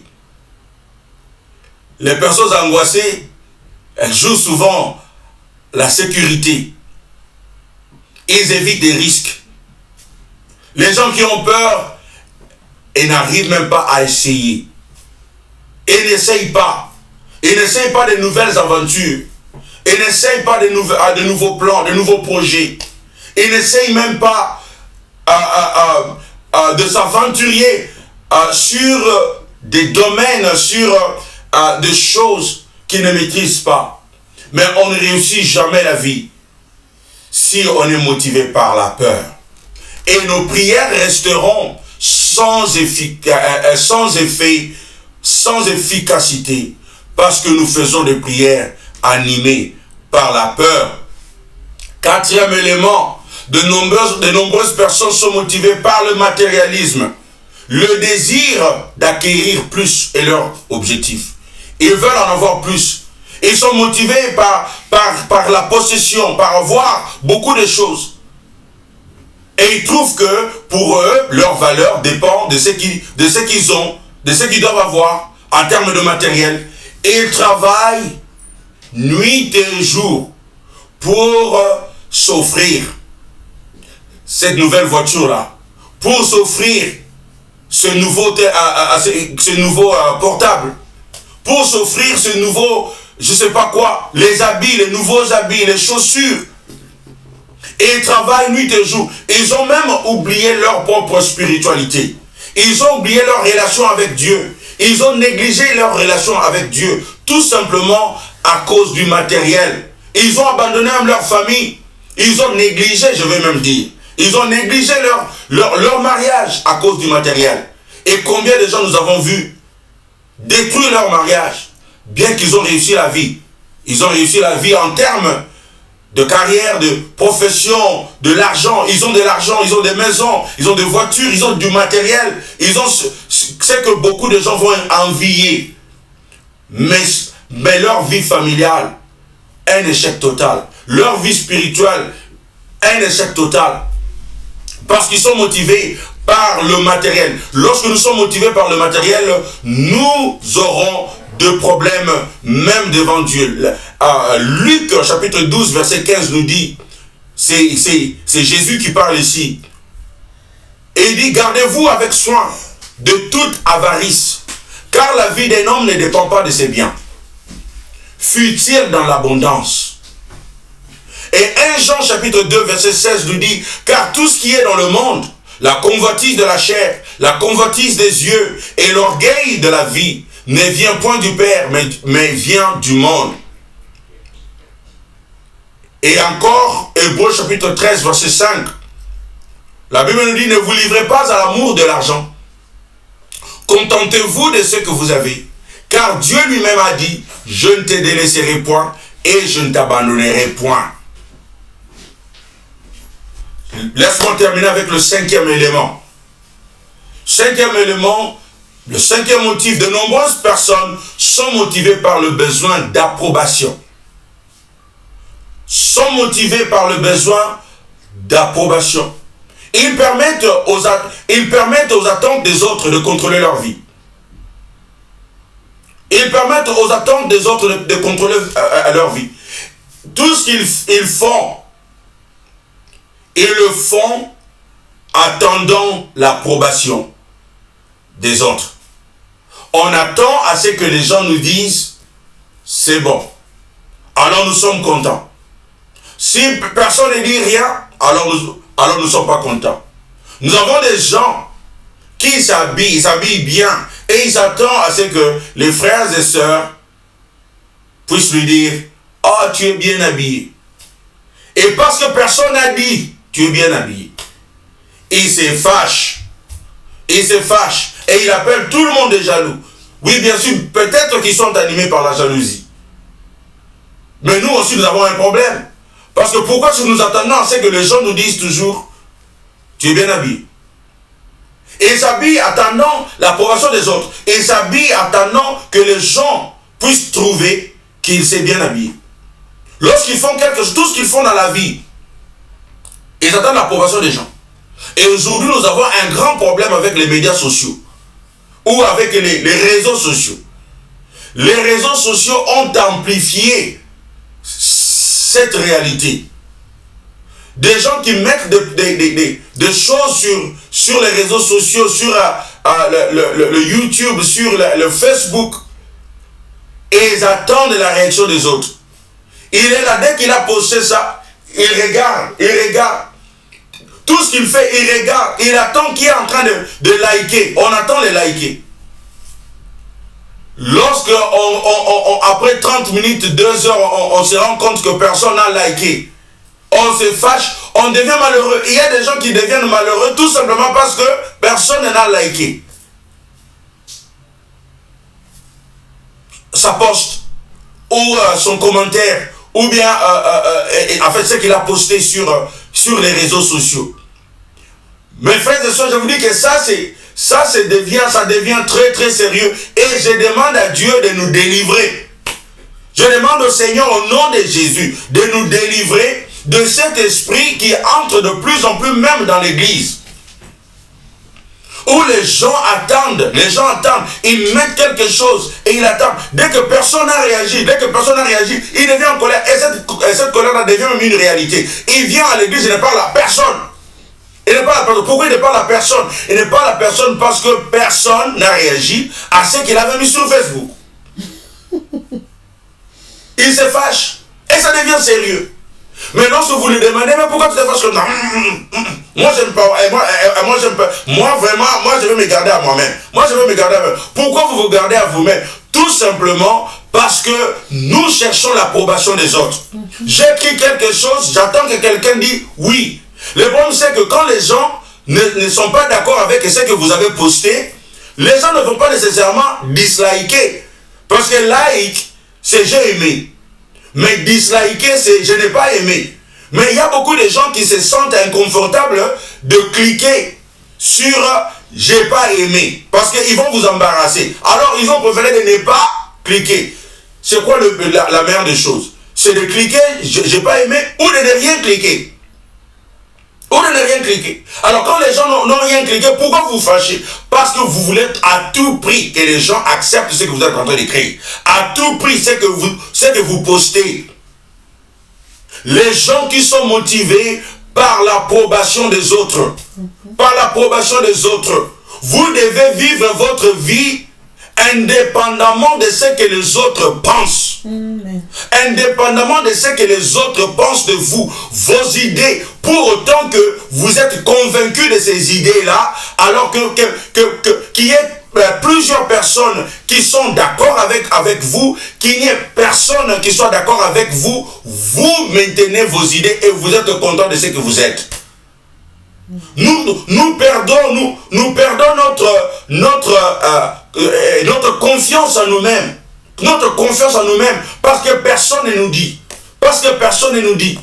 Les personnes angoissées, elles jouent souvent la sécurité. Ils évitent des risques. Les gens qui ont peur, ils n'arrivent même pas à essayer. Ils n'essayent pas. Ils n'essayent pas de nouvelles aventures. Ils n'essayent pas de nouveaux plans, de nouveaux projets. Ils n'essayent même pas de s'aventurer sur des domaines, sur des choses qu'ils ne maîtrisent pas. Mais on ne réussit jamais la vie si on est motivé par la peur. Et nos prières resteront sans effet, sans efficacité, parce que nous faisons des prières animées par la peur. Quatrième élément, de nombreuses personnes sont motivées par le matérialisme. Le désir d'acquérir plus est leur objectif. Ils veulent en avoir plus. Ils sont motivés par la possession, par avoir beaucoup de choses. Et ils trouvent que pour eux, leur valeur dépend de ce qu'ils ont, de ce qu'ils doivent avoir en termes de matériel. Et ils travaillent nuit et jour pour s'offrir cette nouvelle voiture-là, pour s'offrir ce nouveau portable, pour s'offrir ce nouveau, je ne sais pas quoi, les habits, les nouveaux habits, les chaussures. Et ils travaillent nuit et jour. Ils ont même oublié leur propre spiritualité. Ils ont oublié leur relation avec Dieu. Ils ont négligé leur relation avec Dieu, tout simplement à cause du matériel. Ils ont abandonné même leur famille. Ils ont négligé, je vais même dire. Ils ont négligé leur mariage à cause du matériel. Et combien de gens nous avons vus détruire leur mariage, bien qu'ils ont réussi la vie. Ils ont réussi la vie en termes de carrière, de profession, de l'argent. Ils ont de l'argent, ils ont des maisons, ils ont des voitures, ils ont du matériel. Ils ont ce que beaucoup de gens vont envier. Mais leur vie familiale, un échec total. Leur vie spirituelle, un échec total. Parce qu'ils sont motivés par le matériel. Lorsque nous sommes motivés par le matériel, nous aurons de problèmes même devant Dieu. Luc chapitre 12 verset 15 nous dit, c'est Jésus qui parle ici. Et il dit, gardez-vous avec soin de toute avarice, car la vie d'un homme ne dépend pas de ses biens, fût-il dans l'abondance. Et 1 Jean chapitre 2 verset 16 nous dit, car tout ce qui est dans le monde, la convoitise de la chair, la convoitise des yeux et l'orgueil de la vie, ne vient point du Père, mais vient du monde. Et encore, Hébreux chapitre 13 verset 5, la Bible nous dit, ne vous livrez pas à l'amour de l'argent. Contentez-vous de ce que vous avez, car Dieu lui-même a dit, je ne te délaisserai point et je ne t'abandonnerai point. Laisse-moi terminer avec le cinquième élément. Cinquième élément, le cinquième motif, de nombreuses personnes sont motivées par le besoin d'approbation. Sont motivées par le besoin d'approbation. Ils permettent aux attentes des autres de contrôler leur vie. Ils permettent aux attentes des autres de contrôler leur vie. Tout ce qu'ils font, ils le font attendant l'approbation des autres. On attend à ce que les gens nous disent, c'est bon. Alors nous sommes contents. Si personne ne dit rien, alors nous ne sommes pas contents. Nous avons des gens qui s'habillent bien et ils attendent à ce que les frères et sœurs puissent lui dire, oh, tu es bien habillé. Et parce que personne n'a dit, tu es bien habillé, il se fâche. Il se fâche. Et il appelle tout le monde des jaloux. Oui, bien sûr, peut-être qu'ils sont animés par la jalousie. Mais nous aussi, nous avons un problème. Parce que pourquoi si nous attendons à ce que les gens nous disent toujours, tu es bien habillé. Et ils s'habillent attendant l'approbation des autres. Et ils s'habillent attendant que les gens puissent trouver qu'il s'est bien habillé. Lorsqu'ils font quelque chose, tout ce qu'ils font dans la vie, ils attendent l'approbation des gens. Et aujourd'hui, nous avons un grand problème avec les médias sociaux ou avec les réseaux sociaux. Les réseaux sociaux ont amplifié cette réalité. Des gens qui mettent des choses sur les réseaux sociaux, sur le YouTube, sur le Facebook, et ils attendent la réaction des autres. Il est là, dès qu'il a posté ça, il regarde. Tout ce qu'il fait, il regarde. Il attend qui est en train de liker. On attend les liker. Lorsque, après 30 minutes, 2 heures, on se rend compte que personne n'a liké, on se fâche, on devient malheureux. Il y a des gens qui deviennent malheureux tout simplement parce que personne n'a liké sa poste ou son commentaire, ou bien en fait ce qu'il a posté sur les réseaux sociaux. Mes frères et sœurs, je vous dis que ça devient très très sérieux. Et je demande à Dieu de nous délivrer. Je demande au Seigneur au nom de Jésus de nous délivrer de cet esprit qui entre de plus en plus même dans l'église. Où les gens attendent, ils mettent quelque chose et ils attendent. Dès que personne n'a réagi, il devient en colère. Et cette colère-là devient même une réalité. Il vient à l'église, il ne parle à personne. Pourquoi il ne parle à personne? Il ne parle à personne parce que personne n'a réagi à ce qu'il avait mis sur Facebook. Il se fâche et ça devient sérieux. Maintenant, si vous lui demandez, mais pourquoi tu te fâches comme ça? Moi, j'aime pas. Moi, j'aime pas. Moi, vraiment, moi, je vais me garder à moi-même. Moi, je vais me garder à moi-même. Pourquoi vous vous gardez à vous-même? Tout simplement parce que nous cherchons l'approbation des autres. J'écris quelque chose, j'attends que quelqu'un dise oui. Le problème, c'est que quand les gens ne sont pas d'accord avec ce que vous avez posté, les gens ne vont pas nécessairement disliker. Parce que like, c'est j'ai aimé. Mais disliker, c'est je n'ai pas aimé. Mais il y a beaucoup de gens qui se sentent inconfortables de cliquer sur j'ai pas aimé. Parce qu'ils vont vous embarrasser. Alors ils ont préféré de ne pas cliquer. C'est quoi la meilleure des choses? C'est de cliquer j'ai pas aimé ou de ne rien cliquer. Ou de ne rien cliquer. Alors quand les gens n'ont rien cliqué, pourquoi vous fâchez? Parce que vous voulez à tout prix que les gens acceptent ce que vous êtes en train d'écrire. À tout prix, ce que vous postez. Les gens qui sont motivés par l'approbation des autres. Par l'approbation des autres. Vous devez vivre votre vie indépendamment de ce que les autres pensent. Indépendamment de ce que les autres pensent de vous, vos idées, pour autant que vous êtes convaincu de ces idées-là, alors qu'il y ait plusieurs personnes qui sont d'accord avec vous, qu'il n'y ait personne qui soit d'accord avec vous, vous maintenez vos idées et vous êtes content de ce que vous êtes. Nous perdons notre confiance en nous-mêmes. Notre confiance en nous-mêmes. Parce que personne ne nous dit. Parce que personne ne nous dit.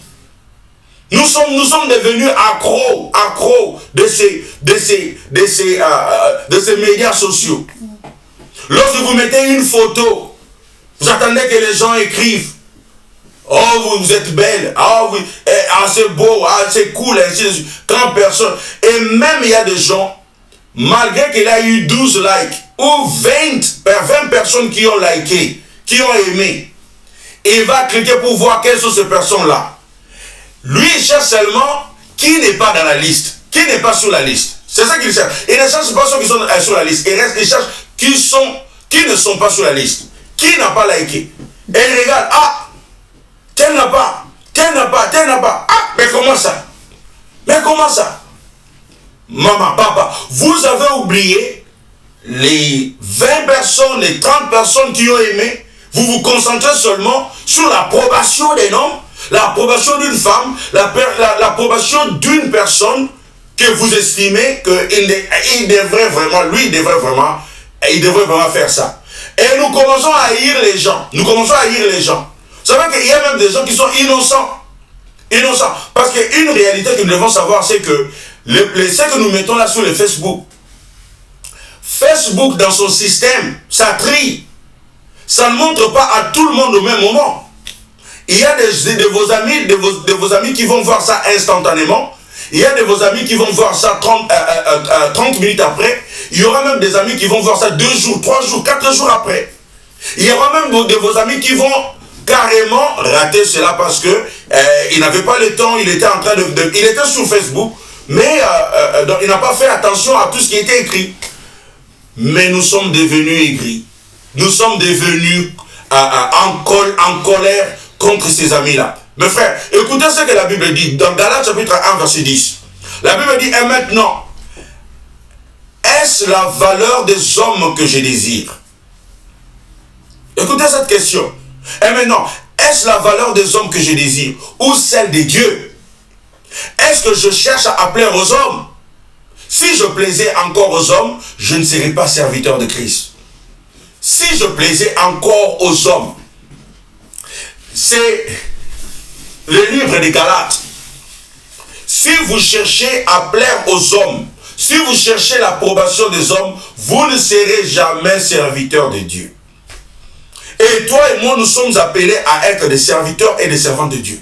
Nous sommes devenus accros de ces médias sociaux. Lorsque vous mettez une photo, vous attendez que les gens écrivent. Oh, vous êtes belle. Ah oui, c'est beau, c'est cool, ainsi de suite. Quand personne. Et même il y a des gens, malgré qu'il a eu 12 likes, ou 20 personnes qui ont liké, qui ont aimé, il va cliquer pour voir quelles sont ces personnes-là. Lui, il cherche seulement qui n'est pas dans la liste, qui n'est pas sur la liste. C'est ça qu'il cherche. Il ne cherche pas ceux qui sont sur la liste. Il cherche qui ne sont pas sur la liste, qui n'a pas liké. Et il regarde, tel n'a pas. Ah, mais comment ça? Maman, papa, vous avez oublié les 20 personnes, les 30 personnes qui ont aimé. Vous vous concentrez seulement sur l'approbation d'un homme, l'approbation d'une femme, l'approbation d'une personne que vous estimez qu'il devrait vraiment faire ça. Et nous commençons à haïr les gens. Vous savez qu'il y a même des gens qui sont innocents. Parce qu'une réalité que nous devons savoir, c'est que ce que nous mettons là sur le Facebook, dans son système, ça trie. Ça ne montre pas à tout le monde au même moment. Il y a de vos amis qui vont voir ça instantanément. Il y a de vos amis qui vont voir ça 30 minutes après. Il y aura même des amis qui vont voir ça 2 jours, 3 jours, 4 jours après. Il y aura même de vos amis qui vont carrément rater cela parce que il n'avait pas le temps, il était en train il était sur Facebook, mais donc il n'a pas fait attention à tout ce qui était écrit. Mais nous sommes devenus aigris. Nous sommes devenus en colère contre ces amis-là. Mes frères, écoutez ce que la Bible dit dans Galates chapitre 1 verset 10. La Bible dit, et maintenant, est-ce la valeur des hommes que je désire? Écoutez cette question. Et maintenant, est-ce la valeur des hommes que je désire ou celle de Dieu? Est-ce que je cherche à plaire aux hommes? Si je plaisais encore aux hommes, je ne serais pas serviteur de Christ. Si je plaisais encore aux hommes, c'est le livre des Galates. Si vous cherchez à plaire aux hommes, si vous cherchez l'approbation des hommes, vous ne serez jamais serviteur de Dieu. Et toi et moi, nous sommes appelés à être des serviteurs et des servants de Dieu.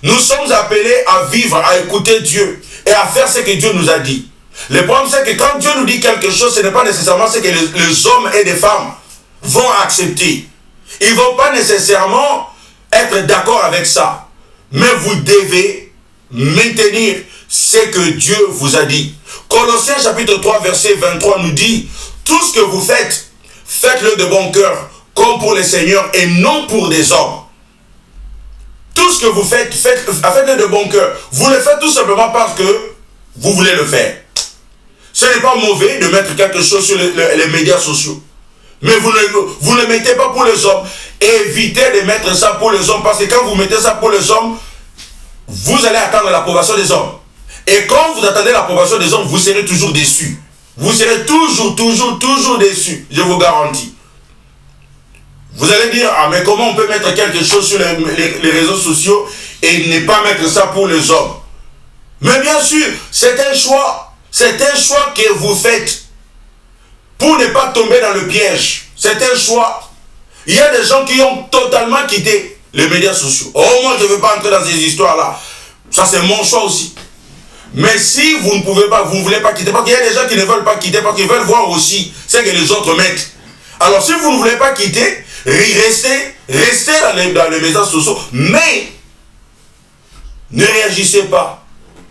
Nous sommes appelés à vivre, à écouter Dieu et à faire ce que Dieu nous a dit. Le problème, c'est que quand Dieu nous dit quelque chose, ce n'est pas nécessairement ce que les hommes et les femmes vont accepter. Ils ne vont pas nécessairement être d'accord avec ça. Mais vous devez maintenir ce que Dieu vous a dit. Colossiens chapitre 3, verset 23 nous dit, tout ce que vous faites, faites-le de bon cœur, comme pour le Seigneur et non pour des hommes. tout ce que vous faites, faites-le de bon cœur. Vous le faites tout simplement parce que vous voulez le faire. Ce n'est pas mauvais de mettre quelque chose sur les médias sociaux. Mais vous ne mettez pas pour les hommes. Évitez de mettre ça pour les hommes, parce que quand vous mettez ça pour les hommes, vous allez attendre l'approbation des hommes. Et quand vous attendez l'approbation des hommes, vous serez toujours déçus. Vous serez toujours déçus. Je vous garantis. Vous allez dire, ah mais comment on peut mettre quelque chose sur les réseaux sociaux et ne pas mettre ça pour les hommes? Mais bien sûr, c'est un choix. C'est un choix que vous faites pour ne pas tomber dans le piège. C'est un choix. Il y a des gens qui ont totalement quitté les médias sociaux. Oh, moi je ne veux pas entrer dans ces histoires-là. Ça c'est mon choix aussi. Mais si vous ne pouvez pas, vous ne voulez pas quitter, parce qu'il y a des gens qui ne veulent pas quitter, parce qu'ils veulent voir aussi ce que les autres mettent. Alors si vous ne voulez pas quitter, restez dans les médias sociaux, mais ne réagissez pas.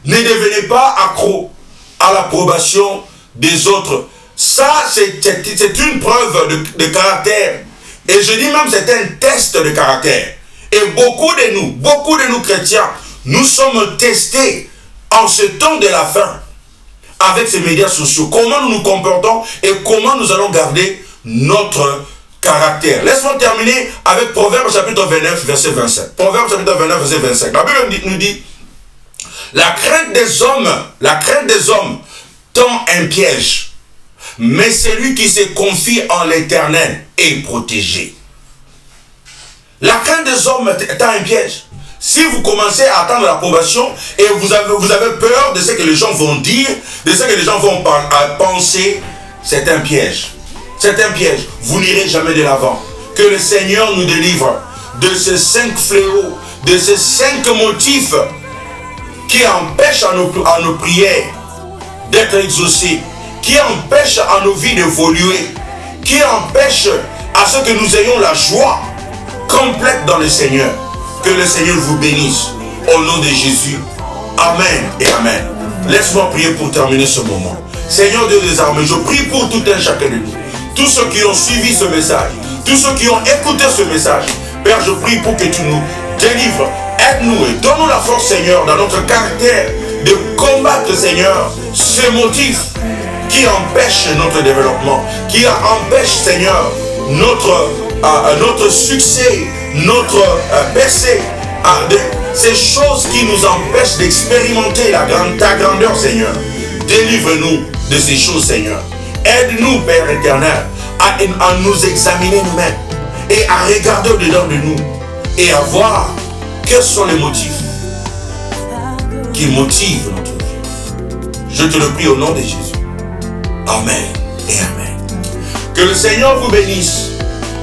Ne devenez pas accro à l'approbation des autres. Ça, c'est une preuve de caractère. Et je dis même, c'est un test de caractère. Et beaucoup de nous chrétiens, nous sommes testés en ce temps de la fin avec ces médias sociaux. Comment nous nous comportons et comment nous allons garder notre caractère. Laisse-moi terminer avec Proverbe chapitre 29, verset 25. Proverbe chapitre 29, verset 25. La Bible nous dit, la crainte des hommes tend un piège, mais celui qui se confie en l'Éternel est protégé. La crainte des hommes tend un piège. Si vous commencez à attendre l'approbation et vous avez peur de ce que les gens vont dire, de ce que les gens vont penser, c'est un piège. C'est un piège. Vous n'irez jamais de l'avant. Que le Seigneur nous délivre de ces 5 fléaux, de ces 5 motifs qui empêchent à nos prières d'être exaucées, qui empêchent à nos vies d'évoluer, qui empêchent à ce que nous ayons la joie complète dans le Seigneur. Que le Seigneur vous bénisse au nom de Jésus. Amen et Amen. Laisse-moi prier pour terminer ce moment. Seigneur Dieu des armées, je prie pour tout un chacun de nous. Tous ceux qui ont suivi ce message, tous ceux qui ont écouté ce message, Père, je prie pour que tu nous délivres. Aide-nous et donne-nous la force, Seigneur, dans notre caractère, de combattre, Seigneur, ces motifs qui empêchent notre développement, qui empêchent, Seigneur, notre succès, notre percée, ces choses qui nous empêchent d'expérimenter ta grandeur, Seigneur. Délivre-nous de ces choses, Seigneur. Aide-nous, Père éternel, à nous examiner nous-mêmes et à regarder au-dedans de nous et à voir quels sont les motifs qui motivent notre vie. Je te le prie au nom de Jésus. Amen et Amen. Que le Seigneur vous bénisse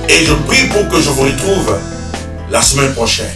et je prie pour que je vous retrouve la semaine prochaine.